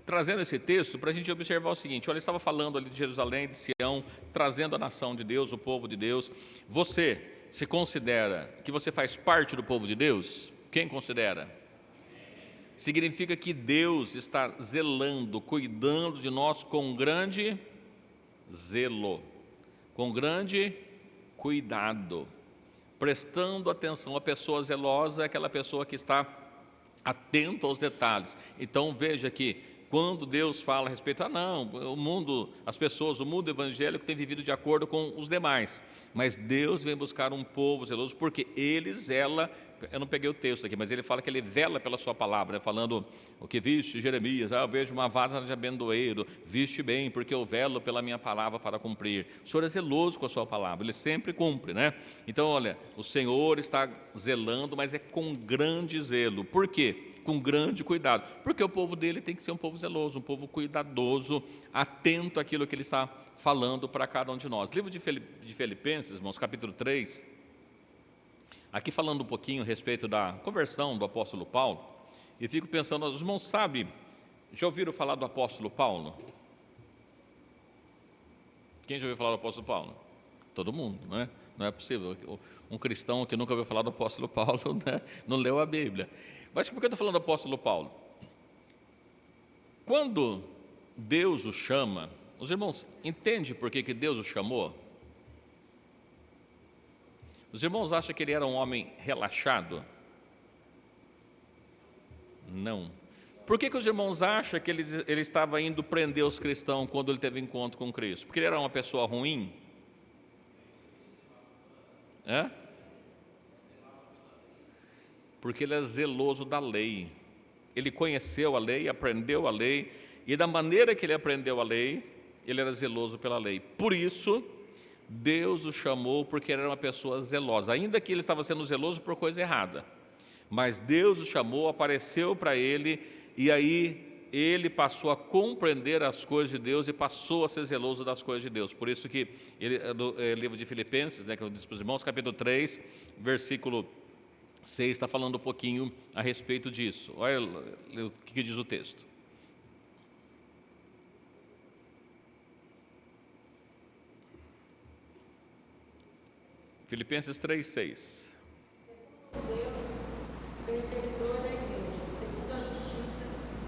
trazendo esse texto para a gente observar o seguinte, olha, ele estava falando ali de Jerusalém, de Sião, trazendo a nação de Deus, o povo de Deus. Você se considera que você faz parte do povo de Deus? Quem considera? Significa que Deus está zelando, cuidando de nós com grande zelo, com grande cuidado, prestando atenção. A pessoa zelosa é aquela pessoa que está atenta aos detalhes. Então veja que quando Deus fala a respeito, o mundo, as pessoas, o mundo evangélico tem vivido de acordo com os demais, mas Deus vem buscar um povo zeloso, porque Ele zela. Eu não peguei o texto aqui, mas ele fala que ele vela pela sua palavra, né? Falando o que viste, Jeremias, eu vejo uma vaza de amendoeiro, viste bem, porque eu velo pela minha palavra para cumprir. O Senhor é zeloso com a sua palavra, Ele sempre cumpre, né? Então, olha, o Senhor está zelando, mas é com grande zelo. Por quê? Com grande cuidado, porque o povo dele tem que ser um povo zeloso, um povo cuidadoso, atento àquilo que ele está falando para cada um de nós. Livro de Filipenses, irmãos, capítulo 3, aqui falando um pouquinho a respeito da conversão do apóstolo Paulo, e fico pensando, os irmãos sabem, já ouviram falar do apóstolo Paulo? Quem já ouviu falar do apóstolo Paulo? Todo mundo, né? Não é possível, um cristão que nunca ouviu falar do apóstolo Paulo, né, não leu a Bíblia. Mas por que eu estou falando do apóstolo Paulo? Quando Deus o chama, os irmãos entendem por que Deus o chamou? Os irmãos acham que ele era um homem relaxado? Não. Por que os irmãos acham que ele estava indo prender os cristãos quando ele teve encontro com Cristo? Porque ele era uma pessoa ruim? Porque ele é zeloso da lei. Ele conheceu a lei, aprendeu a lei, e da maneira que ele aprendeu a lei, ele era zeloso pela lei. Por isso, Deus o chamou, porque ele era uma pessoa zelosa, ainda que ele estava sendo zeloso por coisa errada. mas Deus o chamou, apareceu para ele, e aí ele passou a compreender as coisas de Deus e passou a ser zeloso das coisas de Deus. Por isso que ele, no livro de Filipenses, né, que eu disse para os irmãos, capítulo 3, versículo 6, está falando um pouquinho a respeito disso. Olha o que diz o texto. Filipenses 3, 6. Perseguidor da igreja, segundo a justiça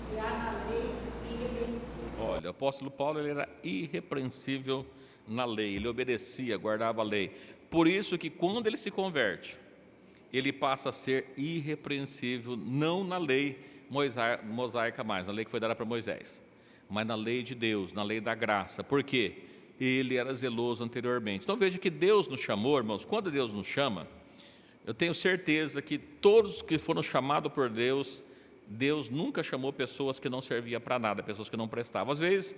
que há na lei, irrepreensível. Olha, o apóstolo Paulo ele era irrepreensível na lei, ele obedecia, guardava a lei. Por isso que quando ele se converte, ele passa a ser irrepreensível, não na lei mosaica mais, na lei que foi dada para Moisés, mas na lei de Deus, na lei da graça. Por quê? Ele era zeloso anteriormente. Então veja que Deus nos chamou, irmãos, quando Deus nos chama, eu tenho certeza que todos que foram chamados por Deus, Deus nunca chamou pessoas que não serviam para nada, pessoas que não prestavam. Às vezes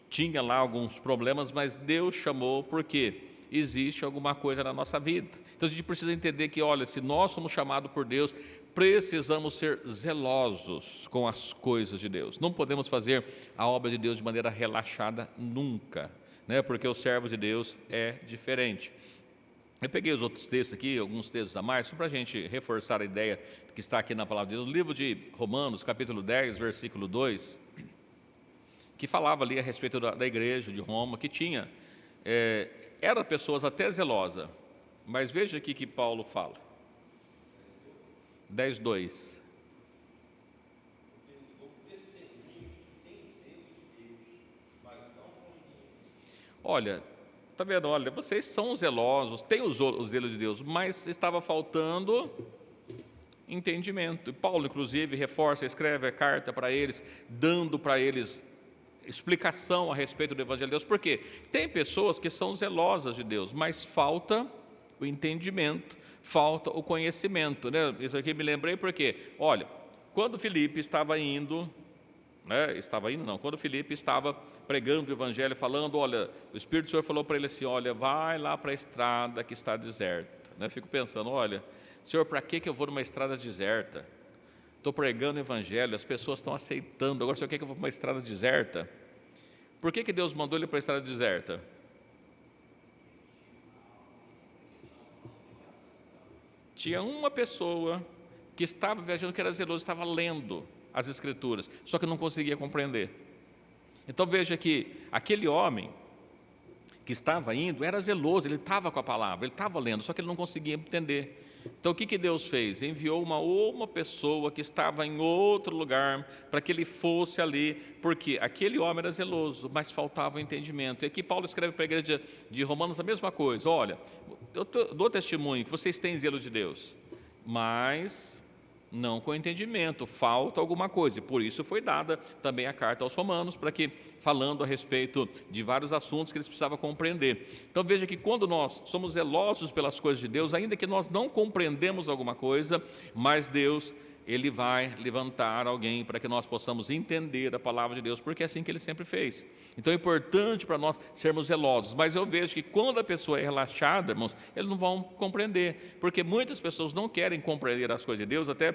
tinha lá alguns problemas, mas Deus chamou porque existe alguma coisa na nossa vida. Então a gente precisa entender que, olha, se nós somos chamados por Deus, precisamos ser zelosos com as coisas de Deus. Não podemos fazer a obra de Deus de maneira relaxada nunca, né? Porque o servo de Deus é diferente. Eu peguei os outros textos aqui, alguns textos a mais, só para a gente reforçar a ideia que está aqui na palavra de Deus. No livro de Romanos, capítulo 10, versículo 2, que falava ali a respeito da igreja de Roma, que tinha, eram pessoas até zelosas, mas veja aqui que Paulo fala. 10, 2. Olha, está vendo? Olha, vocês são zelosos, têm os zelos de Deus, mas estava faltando entendimento. E Paulo, inclusive, reforça, escreve a carta para eles, dando para eles explicação a respeito do Evangelho de Deus. Por quê? Tem pessoas que são zelosas de Deus, mas falta o entendimento, falta o conhecimento, né? Isso aqui me lembrei porque, olha, quando Filipe estava indo, quando Filipe estava pregando o Evangelho, falando, olha, o Espírito do Senhor falou para ele assim, olha, vai lá para a estrada que está deserta. Eu fico pensando, olha, Senhor, para que eu vou numa estrada deserta? Estou pregando o Evangelho, as pessoas estão aceitando, agora o Senhor quer que eu vou para uma estrada deserta? Por que Deus mandou ele para a estrada deserta? Tinha uma pessoa que estava viajando, que era zeloso, estava lendo as Escrituras, só que não conseguia compreender. Então veja que aquele homem que estava indo era zeloso, ele estava com a palavra, ele estava lendo, só que ele não conseguia entender. Então o que Deus fez? Enviou uma pessoa que estava em outro lugar para que ele fosse ali, porque aquele homem era zeloso, mas faltava o entendimento. E aqui Paulo escreve para a igreja de Romanos a mesma coisa, olha, eu dou testemunho que vocês têm zelo de Deus, mas não com entendimento, falta alguma coisa, e por isso foi dada também a carta aos Romanos, para que, falando a respeito de vários assuntos que eles precisavam compreender. Então veja que quando nós somos zelosos pelas coisas de Deus, ainda que nós não compreendemos alguma coisa, mas Deus, Ele vai levantar alguém para que nós possamos entender a palavra de Deus, porque é assim que Ele sempre fez. Então é importante para nós sermos zelosos, mas eu vejo que quando a pessoa é relaxada, irmãos, eles não vão compreender, porque muitas pessoas não querem compreender as coisas de Deus. Até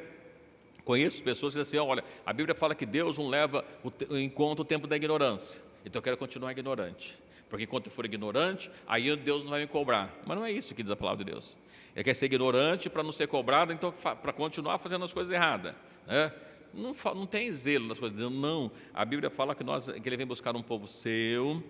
conheço pessoas que dizem assim, olha, a Bíblia fala que Deus não leva em conta o tempo da ignorância, então eu quero continuar ignorante, porque enquanto eu for ignorante, aí Deus não vai me cobrar. Mas não é isso que diz a palavra de Deus. Ele quer ser ignorante para não ser cobrado, então para continuar fazendo as coisas erradas, né? Não tem zelo nas coisas de Deus, não. A Bíblia fala que Ele vem buscar um povo seu,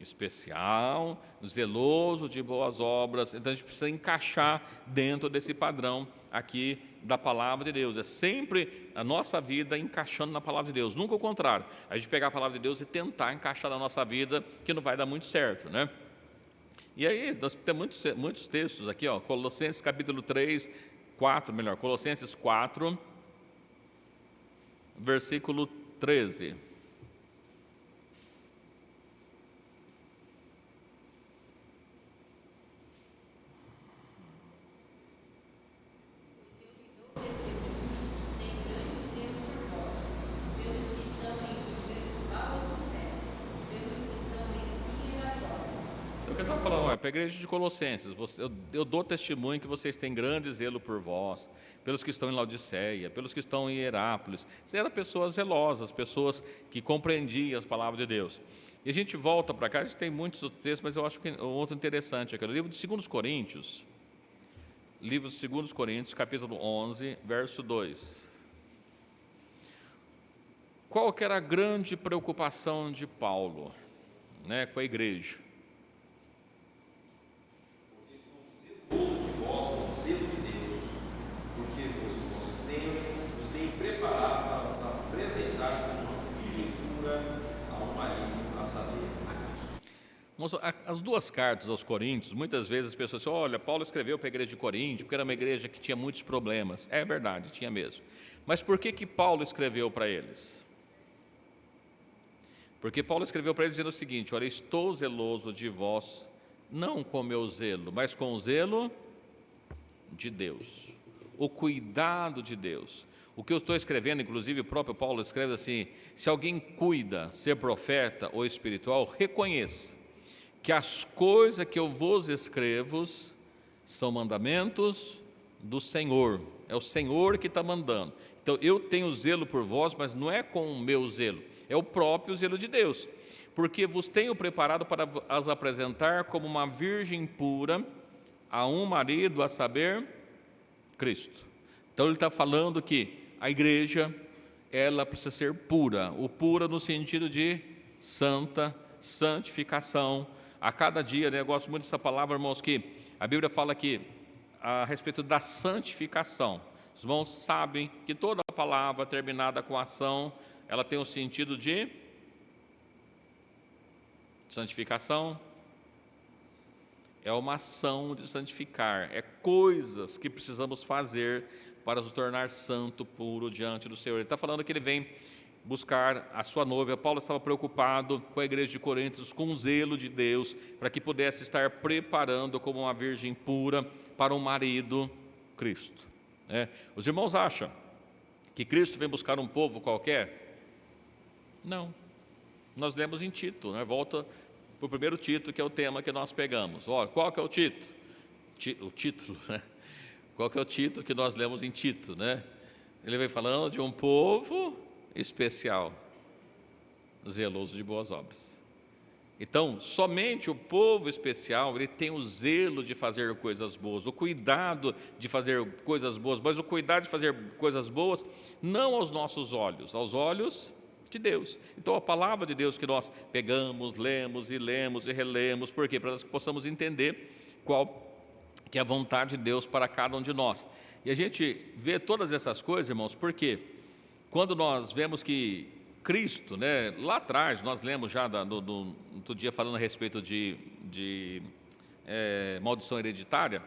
especial, zeloso de boas obras. Então a gente precisa encaixar dentro desse padrão aqui da palavra de Deus. É sempre a nossa vida encaixando na palavra de Deus, nunca o contrário. A gente pegar a palavra de Deus e tentar encaixar na nossa vida, que não vai dar muito certo, né? E aí, nós temos muitos textos aqui, ó, Colossenses capítulo 4, Colossenses 4, versículo 13. Eu Porque eu estava falando, para a igreja de Colossenses, eu dou testemunho que vocês têm grande zelo por vós, pelos que estão em Laodiceia, pelos que estão em Hierápolis. Vocês eram pessoas zelosas, pessoas que compreendiam as palavras de Deus. E a gente volta para cá, a gente tem muitos outros textos, mas eu acho que um outro interessante é o livro de 2 Coríntios, capítulo 11, verso 2. Qual que era a grande preocupação de Paulo, com a igreja? Porque estou zeloso de vós com o zelo de Deus, porque vos tem preparado para apresentar como uma virgem pura a um marido, a saber, a Cristo. As duas cartas aos Coríntios, muitas vezes as pessoas dizem, olha, Paulo escreveu para a igreja de Corinto, porque era uma igreja que tinha muitos problemas. É verdade, tinha mesmo. Mas por que Paulo escreveu para eles? Porque Paulo escreveu para eles dizendo o seguinte, olha, estou zeloso de vós, não com o meu zelo, mas com o zelo de Deus, o cuidado de Deus. O que eu estou escrevendo, inclusive o próprio Paulo escreve assim, se alguém cuida ser profeta ou espiritual, reconheça que as coisas que eu vos escrevo são mandamentos do Senhor, é o Senhor que está mandando. Então eu tenho zelo por vós, mas não é com o meu zelo, é o próprio zelo de Deus, porque vos tenho preparado para as apresentar como uma virgem pura a um marido, a saber, Cristo. Então ele está falando que a igreja, ela precisa ser pura, o pura no sentido de santa, santificação, a cada dia, eu gosto muito dessa palavra, irmãos, que a Bíblia fala aqui a respeito da santificação. Os irmãos sabem que toda palavra terminada com ação, ela tem o sentido de santificação, é uma ação de santificar, é coisas que precisamos fazer para nos tornar santo, puro diante do Senhor. Ele está falando que ele vem buscar a sua noiva. Paulo estava preocupado com a igreja de Coríntios, com o zelo de Deus, para que pudesse estar preparando como uma virgem pura para um marido, Cristo. Os irmãos acham que Cristo vem buscar um povo qualquer? Não. Nós lemos em Tito, volta para o primeiro Tito, que é o tema que nós pegamos. Olha, qual que é o Tito? O título, Qual que é o título que nós lemos em Tito, Ele vem falando de um povo especial, zeloso de boas obras. Então, somente o povo especial, ele tem o zelo de fazer coisas boas, o cuidado de fazer coisas boas, mas o cuidado de fazer coisas boas não aos nossos olhos, aos olhos de Deus. Então, a palavra de Deus que nós pegamos, lemos e relemos, por quê? Para nós possamos entender qual que é a vontade de Deus para cada um de nós. E a gente vê todas essas coisas, irmãos, porque quando nós vemos que Cristo, lá atrás, nós lemos já do outro dia falando a respeito de maldição hereditária,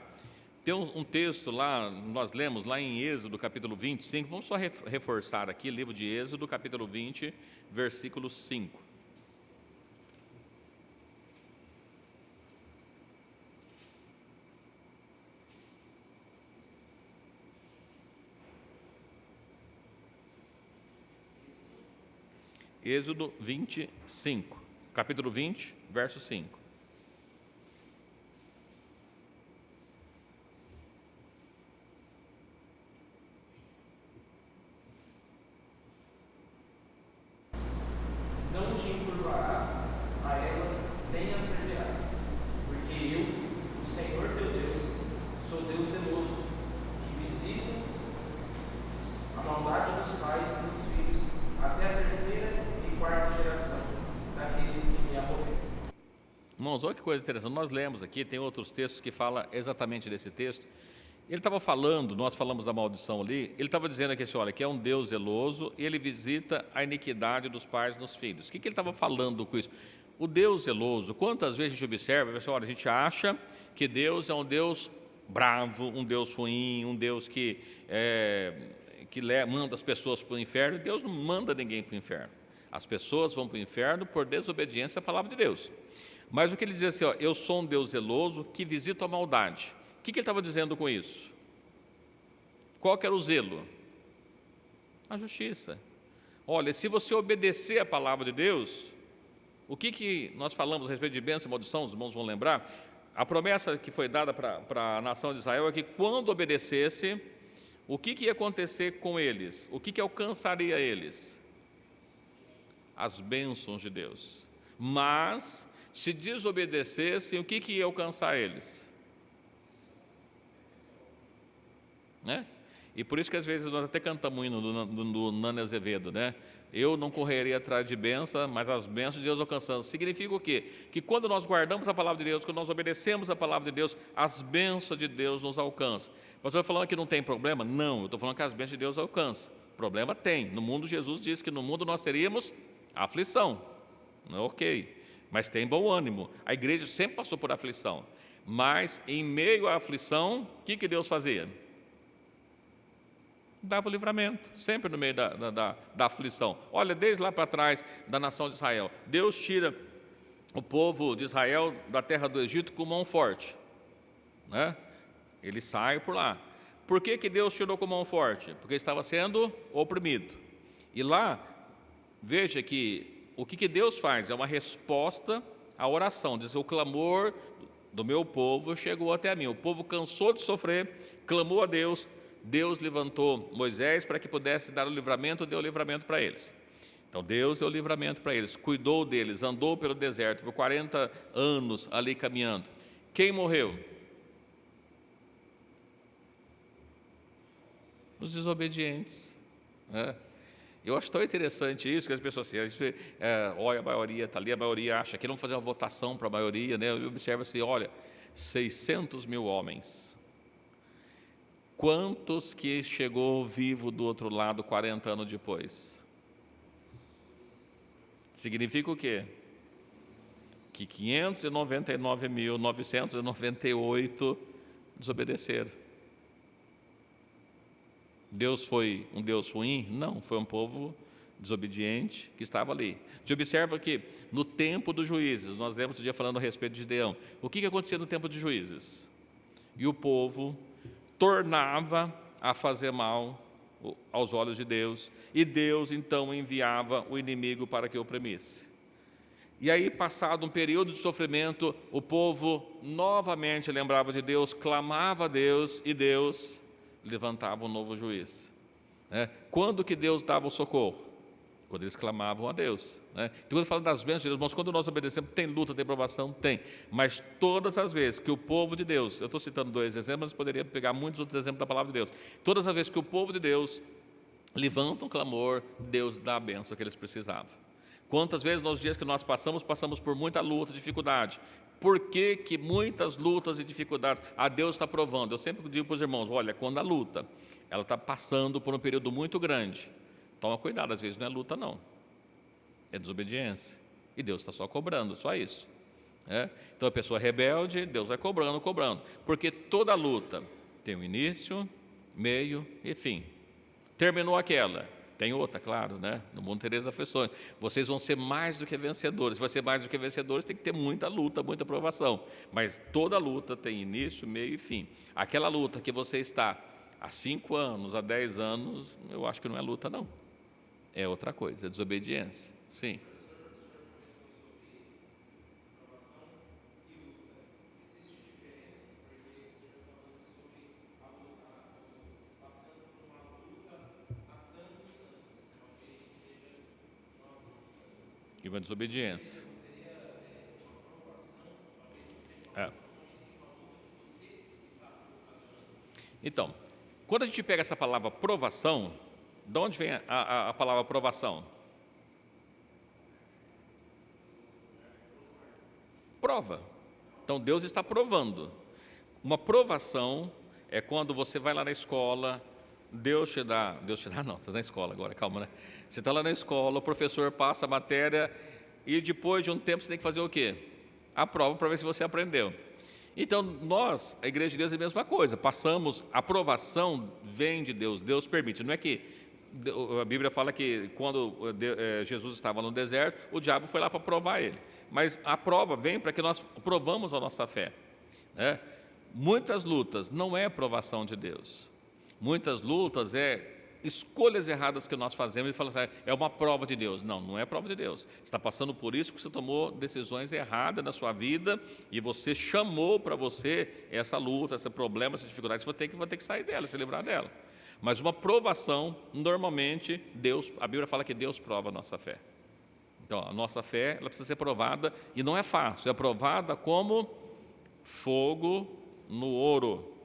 tem um texto lá, nós lemos lá em Êxodo capítulo 25, vamos só reforçar aqui, livro de Êxodo capítulo 20, versículo 5. Êxodo 25, capítulo 20, verso 5. Não te encurvará a elas, nem as servirás, porque eu, o Senhor teu Deus, sou Deus zeloso, que visito a maldade dos pais e dos filhos, até a terceira e quarta geração daqueles que me aborrecem. Irmãos, olha que coisa interessante, nós lemos aqui, tem outros textos que falam exatamente desse texto. Ele estava falando, nós falamos da maldição ali, ele estava dizendo aqui assim, olha, que é um Deus zeloso e ele visita a iniquidade dos pais nos filhos. O que ele estava falando com isso? O Deus zeloso, quantas vezes a gente observa, olha, a gente acha que Deus é um Deus bravo, um Deus ruim, um Deus que manda as pessoas para o inferno. Deus não manda ninguém para o inferno. As pessoas vão para o inferno por desobediência à palavra de Deus. Mas o que ele diz assim, eu sou um Deus zeloso que visita a maldade. O que ele estava dizendo com isso? Qual que era o zelo? A justiça. Olha, se você obedecer a palavra de Deus, O que nós falamos a respeito de bênção e maldição, os irmãos vão lembrar? A promessa que foi dada para a nação de Israel é que quando obedecesse, o que ia acontecer com eles? O que alcançaria eles? As bênçãos de Deus. Mas, se desobedecessem, o que ia alcançar eles? Né? E por isso que às vezes nós até cantamos um hino do Nani Azevedo, né? Eu não correria atrás de bênção, mas as bênçãos de Deus alcançamos. Significa o quê? Que quando nós guardamos a palavra de Deus, quando nós obedecemos a palavra de Deus, as bênçãos de Deus nos alcançam. O pastor falando que não tem problema? Não, eu estou falando que as bênçãos de Deus alcançam. Problema tem. No mundo, Jesus disse que no mundo nós teríamos aflição. Ok, mas tem bom ânimo. A igreja sempre passou por aflição. Mas em meio à aflição, o que Deus fazia? Dava o livramento, sempre no meio da aflição. Olha, desde lá para trás da nação de Israel, Deus tira o povo de Israel da terra do Egito com mão forte, né? Ele sai por lá. Por que Deus tirou com mão forte? Porque estava sendo oprimido. E lá, veja que o que Deus faz é uma resposta à oração. Diz, o clamor do meu povo chegou até a mim. O povo cansou de sofrer, clamou a Deus. Deus levantou Moisés para que pudesse dar o livramento, deu o livramento para eles. Então Deus deu o livramento para eles, cuidou deles, andou pelo deserto por 40 anos ali caminhando. Quem morreu? Os desobedientes, né? Eu acho tão interessante isso, que as pessoas assim, olha, a maioria está ali, a maioria acha que vamos fazer uma votação para a maioria, né? Eu observo assim, olha, 600 mil homens. Quantos que chegou vivo do outro lado 40 anos depois? Significa o quê? Que 599.998 desobedeceram. Deus foi um Deus ruim? Não, foi um povo desobediente que estava ali. Você observa que no tempo dos juízes, nós lemos outro dia falando a respeito de Gideão, o que acontecia no tempo dos juízes? E o povo tornava a fazer mal aos olhos de Deus, e Deus então enviava o inimigo para que o oprimisse. E aí, passado um período de sofrimento, o povo novamente lembrava de Deus, clamava a Deus, e Deus levantava um novo juiz. Quando que Deus dava o socorro? Quando eles clamavam a Deus. Então, quando eu falo das bênçãos de Deus, irmãos, quando nós obedecemos, tem luta, tem provação? Tem. Mas todas as vezes que o povo de Deus, eu estou citando 2 exemplos, mas poderia pegar muitos outros exemplos da palavra de Deus. Todas as vezes que o povo de Deus levanta um clamor, Deus dá a bênção que eles precisavam. Quantas vezes nos dias que nós passamos por muita luta, dificuldade. Por que muitas lutas e dificuldades? Deus está provando. Eu sempre digo para os irmãos, olha, quando a luta, ela está passando por um período muito grande, toma cuidado, às vezes não é luta não, é desobediência, e Deus está só cobrando, só isso. Então a pessoa é rebelde, Deus vai cobrando, porque toda luta tem um início, meio e fim. Terminou aquela, tem outra, claro, né? No mundo tereis aflições. Vocês vão ser mais do que vencedores. Vai ser mais do que vencedores, tem que ter muita luta, muita provação. Mas toda luta tem início, meio e fim. Aquela luta que você está há 5 anos, há 10 anos, eu acho que não é luta, não. É outra coisa, é desobediência. Sim. E uma desobediência. Então, quando a gente pega essa palavra provação, de onde vem a palavra provação? Prova. Então Deus está provando. Uma provação é quando você vai lá na escola, Deus te dá, não, você está na escola agora, calma, né? Você está lá na escola, o professor passa a matéria e depois de um tempo você tem que fazer o quê? A prova para ver se você aprendeu. Então nós, a Igreja de Deus, é a mesma coisa, passamos, a aprovação vem de Deus, Deus permite, não é que a Bíblia fala que quando Jesus estava no deserto, o diabo foi lá para provar ele, mas a prova vem para que nós provamos a nossa fé, né? Muitas lutas não é aprovação de Deus, muitas lutas é escolhas erradas que nós fazemos e fala assim, é uma prova de Deus. Não, não é prova de Deus. Você está passando por isso porque você tomou decisões erradas na sua vida e você chamou para você essa luta, esse problema, essa dificuldade. Você vai ter que sair dela, se livrar dela. Mas uma provação, normalmente, a Bíblia fala que Deus prova a nossa fé. Então, a nossa fé ela precisa ser provada, e não é fácil, é provada como fogo no ouro.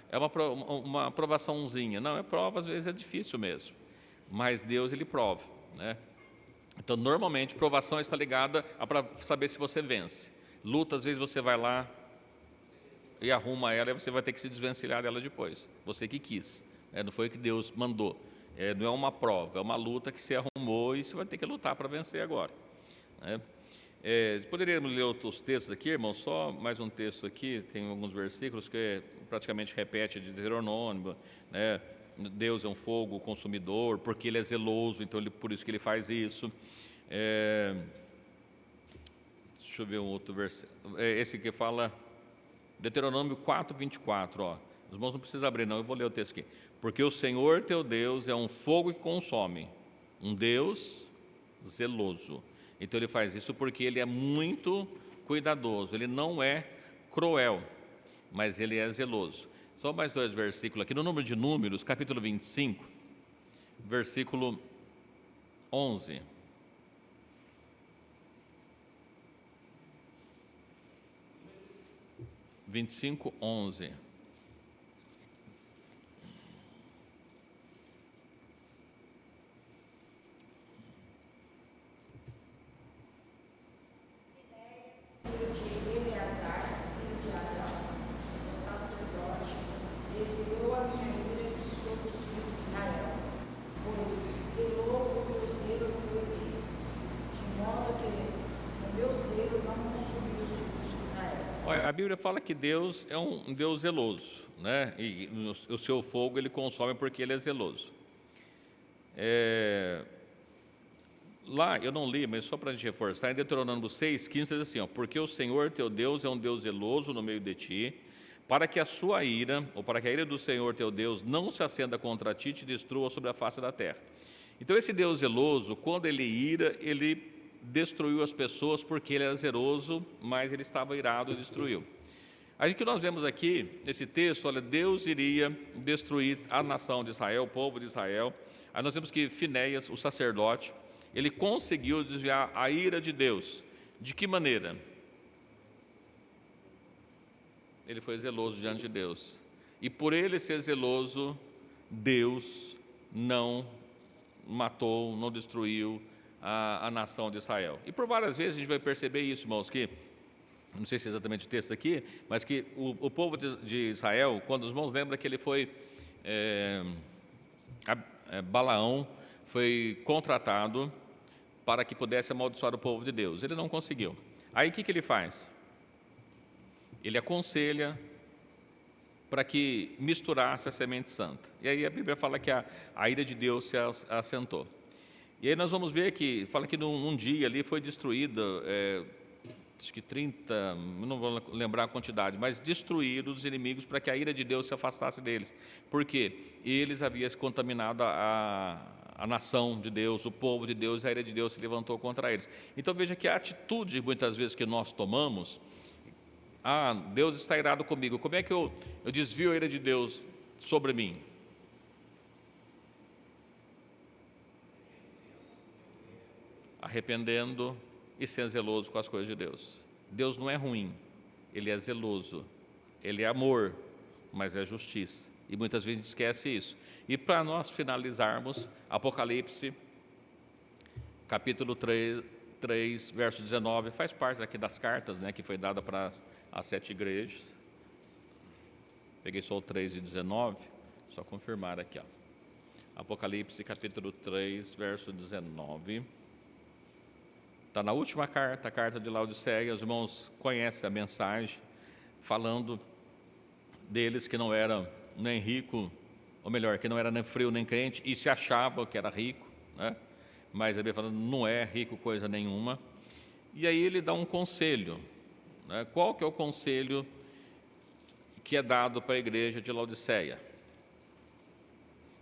É uma provaçãozinha. Não, é prova, às vezes é difícil mesmo. Mas Deus, Ele prova, né? Então, normalmente, provação está ligada para saber se você vence. Luta, às vezes você vai lá e arruma ela, e você vai ter que se desvencilhar dela depois. Você que quis, não foi que Deus mandou. Não é uma prova, é uma luta que você arrumou e você vai ter que lutar para vencer agora, né? Poderíamos ler outros textos aqui, irmão? Só mais um texto aqui, tem alguns versículos que praticamente repete de Deuteronômio, né? Deus é um fogo consumidor, porque Ele é zeloso, então por isso que Ele faz isso. Deixa eu ver um outro versículo. Esse que fala, Deuteronômio 4, 24, ó. Os irmãos não precisam abrir, não, eu vou ler o texto aqui. Porque o Senhor teu Deus é um fogo que consome, um Deus zeloso. Então Ele faz isso porque Ele é muito cuidadoso, Ele não é cruel, mas Ele é zeloso. Só mais 2 versículos aqui, no número de Números, capítulo 25, versículo 11. Versículo 11. Filho de Eleazar, filho de Arão, o sacerdote, desviou a minha ira de sobre os filhos de Israel, pois zelou o meu zelo no meu Deus, de modo que o meu zelo não consumiu os filhos de Israel. Olha, a Bíblia fala que Deus é um Deus zeloso, né? E o seu fogo Ele consome porque Ele é zeloso. Lá, eu não li, mas só para a gente reforçar, em Deuteronômio 6, 15, diz assim, ó, porque o Senhor teu Deus é um Deus zeloso no meio de ti, para que a sua ira, ou para que a ira do Senhor teu Deus não se acenda contra ti e te destrua sobre a face da terra. Então esse Deus zeloso, quando Ele ira, Ele destruiu as pessoas porque Ele era zeloso, mas Ele estava irado e destruiu. Aí o que nós vemos aqui, nesse texto, olha, Deus iria destruir a nação de Israel, o povo de Israel. Aí nós vemos que Finéias, o sacerdote, ele conseguiu desviar a ira de Deus. De que maneira? Ele foi zeloso diante de Deus. E por ele ser zeloso, Deus não matou, não destruiu a nação de Israel. E por várias vezes a gente vai perceber isso, irmãos, que, não sei se é exatamente o texto aqui, mas que o povo de Israel, quando os irmãos lembram que ele foi, Balaão foi contratado para que pudesse amaldiçoar o povo de Deus. Ele não conseguiu. Aí o que ele faz? Ele aconselha para que misturasse a semente santa. E aí a Bíblia fala que a ira de Deus se assentou. E aí nós vamos ver que, fala que num dia ali foi destruída, acho que 30, não vou lembrar a quantidade, mas destruíram os inimigos para que a ira de Deus se afastasse deles. Por quê? Eles haviam se contaminado a nação de Deus, o povo de Deus, a ira de Deus se levantou contra eles. Então veja que a atitude, muitas vezes, que nós tomamos, Deus está irado comigo, como é que eu desvio a ira de Deus sobre mim? Arrependendo e sendo zeloso com as coisas de Deus. Deus não é ruim, Ele é zeloso, Ele é amor, mas é justiça. E muitas vezes a gente esquece isso. E para nós finalizarmos, Apocalipse, capítulo 3, verso 19, faz parte aqui das cartas, né, que foi dada para as 7 igrejas. Peguei só o 3 e 19, só confirmar aqui, ó. Apocalipse, capítulo 3, verso 19. Está na última carta, a carta de Laodiceia. Os irmãos conhecem a mensagem, falando deles que não era nem rico, ou melhor, que não era nem frio nem crente, e se achava que era rico, né? Mas a Bíblia falando, não é rico coisa nenhuma. E aí ele dá um conselho, né? Qual que é o conselho que é dado para a igreja de Laodiceia?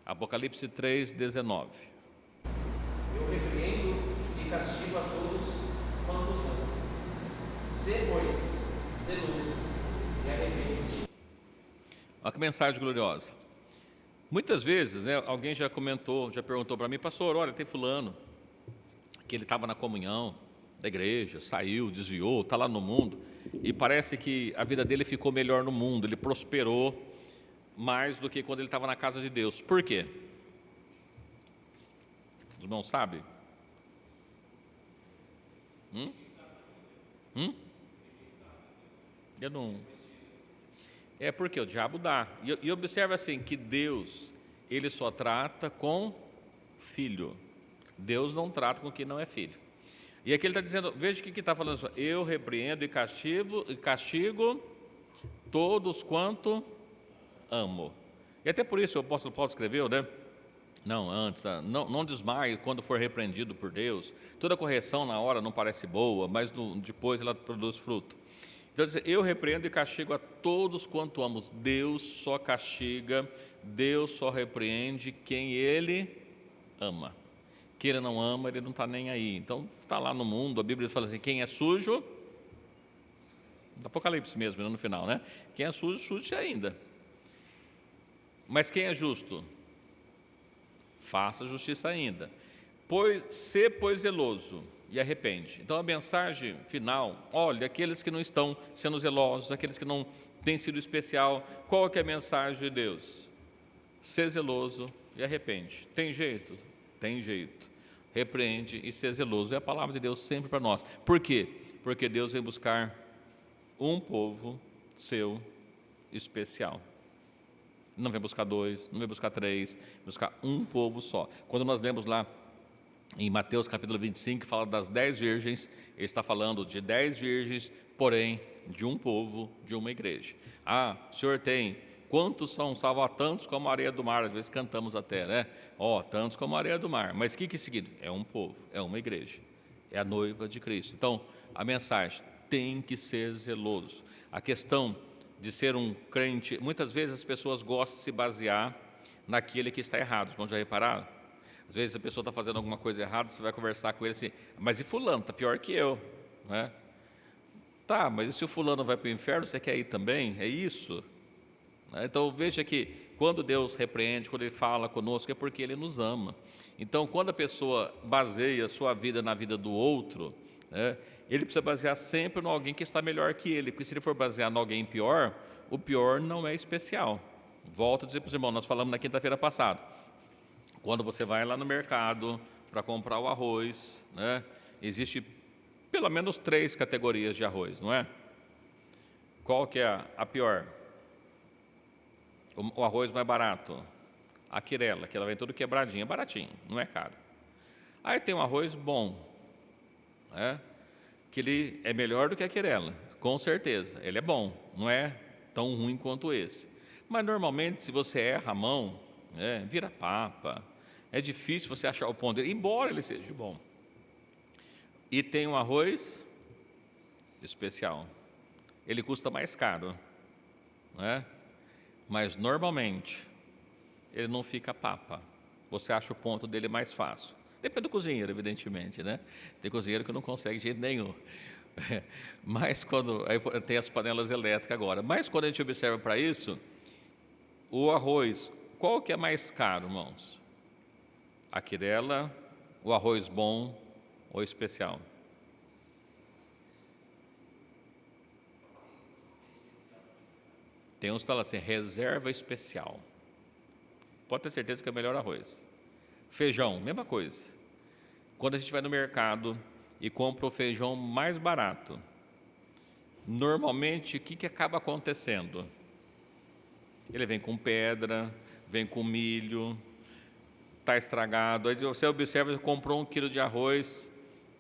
Apocalipse 3:19. Eu repreendo e castigo a todos quantos amam. Sê, pois, zeloso e arrepende-te. Olha que mensagem gloriosa. Muitas vezes, né, alguém já comentou, já perguntou para mim, pastor, olha, tem fulano, que ele estava na comunhão da igreja, saiu, desviou, está lá no mundo, e parece que a vida dele ficou melhor no mundo, ele prosperou mais do que quando ele estava na casa de Deus. Por quê? Os irmãos sabem? Eu não... É porque o diabo dá. E observa assim, que Deus, ele só trata com filho. Deus não trata com quem não é filho. E aqui ele está dizendo, veja o que está falando, eu repreendo e castigo todos quanto amo. E até por isso o apóstolo Paulo escreveu, né? Não, antes, não desmaie quando for repreendido por Deus. Toda correção na hora não parece boa, mas depois ela produz fruto. Então, eu repreendo e castigo a todos quanto amo. Deus só castiga, Deus só repreende quem Ele ama. Quem Ele não ama, Ele não está nem aí. Então, está lá no mundo, a Bíblia fala assim, quem é sujo, no Apocalipse mesmo, no final, né? Quem é sujo, sujo ainda. Mas quem é justo? Faça justiça ainda. Pois zeloso e arrepende. Então a mensagem final, olha, aqueles que não estão sendo zelosos, aqueles que não têm sido especial, qual que é a mensagem de Deus? Ser zeloso e arrepende. Tem jeito? Tem jeito. Repreende e ser zeloso. É a palavra de Deus sempre para nós. Por quê? Porque Deus vem buscar um povo seu especial. Não vem buscar dois, não vem buscar três, vem buscar um povo só. Quando nós lemos lá em Mateus capítulo 25, que fala das 10 virgens, ele está falando de 10 virgens, porém de um povo, de uma igreja. Ah, o Senhor tem, quantos são salvos? Tantos como a areia do mar, às vezes cantamos até, né? Tantos como a areia do mar. Mas o que é seguido? É um povo, é uma igreja, é a noiva de Cristo. Então, a mensagem tem que ser zeloso. A questão de ser um crente, muitas vezes as pessoas gostam de se basear naquele que está errado. Os irmãos já repararam? Às vezes a pessoa está fazendo alguma coisa errada, você vai conversar com ele assim, mas e fulano, está pior que eu, né? Tá, mas e se o fulano vai para o inferno, você quer ir também? É isso? Então veja que quando Deus repreende, quando Ele fala conosco, é porque Ele nos ama. Então quando a pessoa baseia a sua vida na vida do outro, né, ele precisa basear sempre em alguém que está melhor que ele, porque se ele for basear em alguém pior, o pior não é especial. Volto a dizer para os irmãos, nós falamos na quinta-feira passada, quando você vai lá no mercado para comprar o arroz, né, existe pelo menos 3 categorias de arroz, não é? Qual que é a pior? O arroz mais barato, a quirela, que ela vem tudo quebradinho, é baratinho, não é caro. Aí tem um arroz bom, né, que ele é melhor do que a quirela, com certeza, ele é bom, não é tão ruim quanto esse. Mas normalmente, se você erra a mão, vira papa, é difícil você achar o ponto dele, embora ele seja bom. E tem um arroz especial, ele custa mais caro, não é? Mas normalmente ele não fica papa, você acha o ponto dele mais fácil. Depende do cozinheiro, evidentemente, né? Tem cozinheiro que não consegue de jeito nenhum. Mas quando aí tem as panelas elétricas agora. Mas quando a gente observa para isso, o arroz, qual que é mais caro, irmãos? A quirela, o arroz bom ou especial? Tem uns que falam assim, reserva especial. Pode ter certeza que é o melhor arroz. Feijão, mesma coisa. Quando a gente vai no mercado e compra o feijão mais barato, normalmente o que acaba acontecendo? Ele vem com pedra, vem com milho, está estragado. Aí você observa, você comprou 1 quilo de arroz,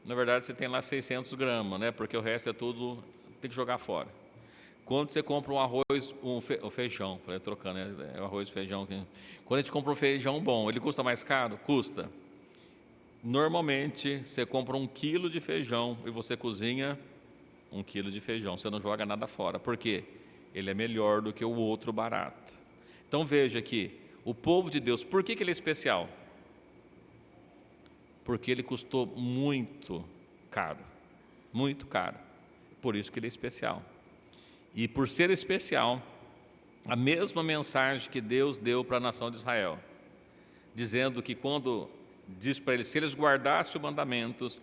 na verdade você tem lá 600 gramas, né? Porque o resto é tudo, tem que jogar fora. Quando você compra um arroz, um feijão, falei trocando, é o arroz e feijão. Quando a gente compra um feijão bom, ele custa mais caro? Custa. Normalmente, você compra 1 quilo de feijão e você cozinha 1 quilo de feijão, você não joga nada fora. Por quê? Ele é melhor do que o outro barato. Então veja que o povo de Deus, por que ele é especial? Porque ele custou muito caro, muito caro. Por isso que ele é especial. E por ser especial, a mesma mensagem que Deus deu para a nação de Israel, dizendo que quando diz para eles, se eles guardassem os mandamentos,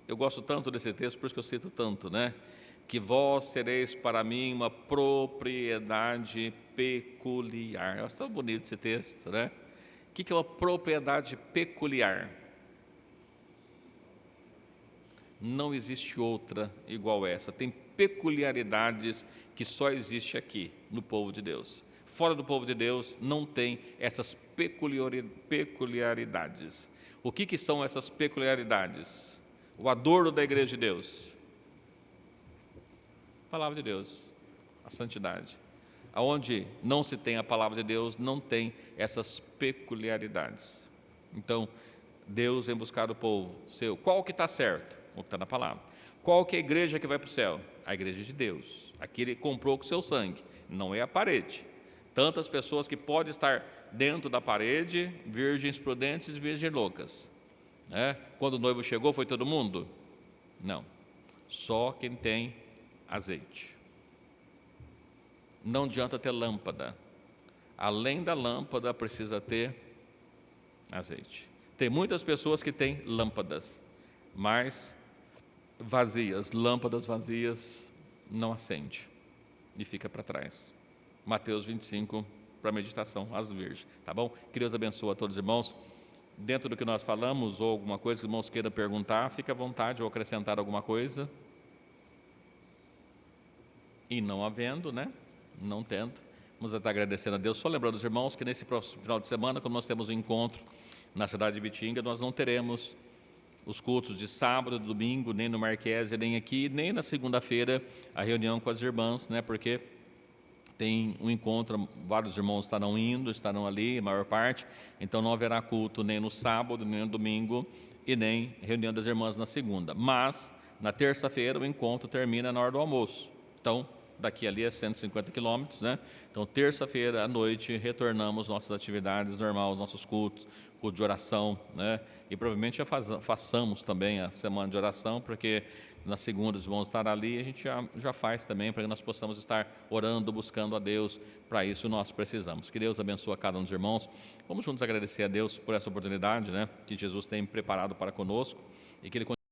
eu gosto tanto desse texto, por isso que eu cito tanto, né? Que vós sereis para mim uma propriedade peculiar. Eu acho tão bonito esse texto, né? O que é uma propriedade peculiar? Não existe outra igual essa. Tem peculiaridades que só existe aqui no povo de Deus. Fora do povo de Deus não tem essas peculiaridades. O que são essas peculiaridades? O adorno da igreja de Deus. A palavra de Deus, a santidade. Aonde não se tem a palavra de Deus, não tem essas peculiaridades. Então, Deus vem buscar o povo seu. Qual que está certo? O que está na palavra. Qual que é a igreja que vai para o céu? A igreja de Deus. Aqui ele comprou com seu sangue, não é a parede. Tantas pessoas que podem estar dentro da parede, virgens prudentes e virgens loucas. Quando o noivo chegou, foi todo mundo? Não. Só quem tem azeite. Não adianta ter lâmpada. Além da lâmpada, precisa ter azeite. Tem muitas pessoas que têm lâmpadas, mas vazias, lâmpadas vazias, não acende e fica para trás. Mateus 25, para meditação, as virgens, tá bom? Que Deus abençoe a todos os irmãos. Dentro do que nós falamos, ou alguma coisa que os irmãos queiram perguntar, fique à vontade ou acrescentar alguma coisa. E não havendo, né? Não tendo, vamos estar agradecendo a Deus. Só lembrando os irmãos que nesse próximo final de semana, quando nós temos um encontro na cidade de Bitinga, nós não teremos os cultos de sábado, domingo, nem no Marquese, nem aqui, nem na segunda-feira, a reunião com as irmãs, né? Porque tem um encontro, vários irmãos estarão ali, a maior parte, então não haverá culto nem no sábado, nem no domingo, e nem reunião das irmãs na segunda. Mas, na terça-feira, o encontro termina na hora do almoço. Então, daqui ali é 150 quilômetros, né? Então, terça-feira à noite, retornamos nossas atividades normais, nossos culto de oração, né? E provavelmente já façamos também a semana de oração, porque na segunda os irmãos estarão ali, a gente já faz também, para que nós possamos estar orando, buscando a Deus. Para isso nós precisamos. Que Deus abençoe a cada um dos irmãos. Vamos juntos agradecer a Deus por essa oportunidade, né? Que Jesus tem preparado para conosco, e que Ele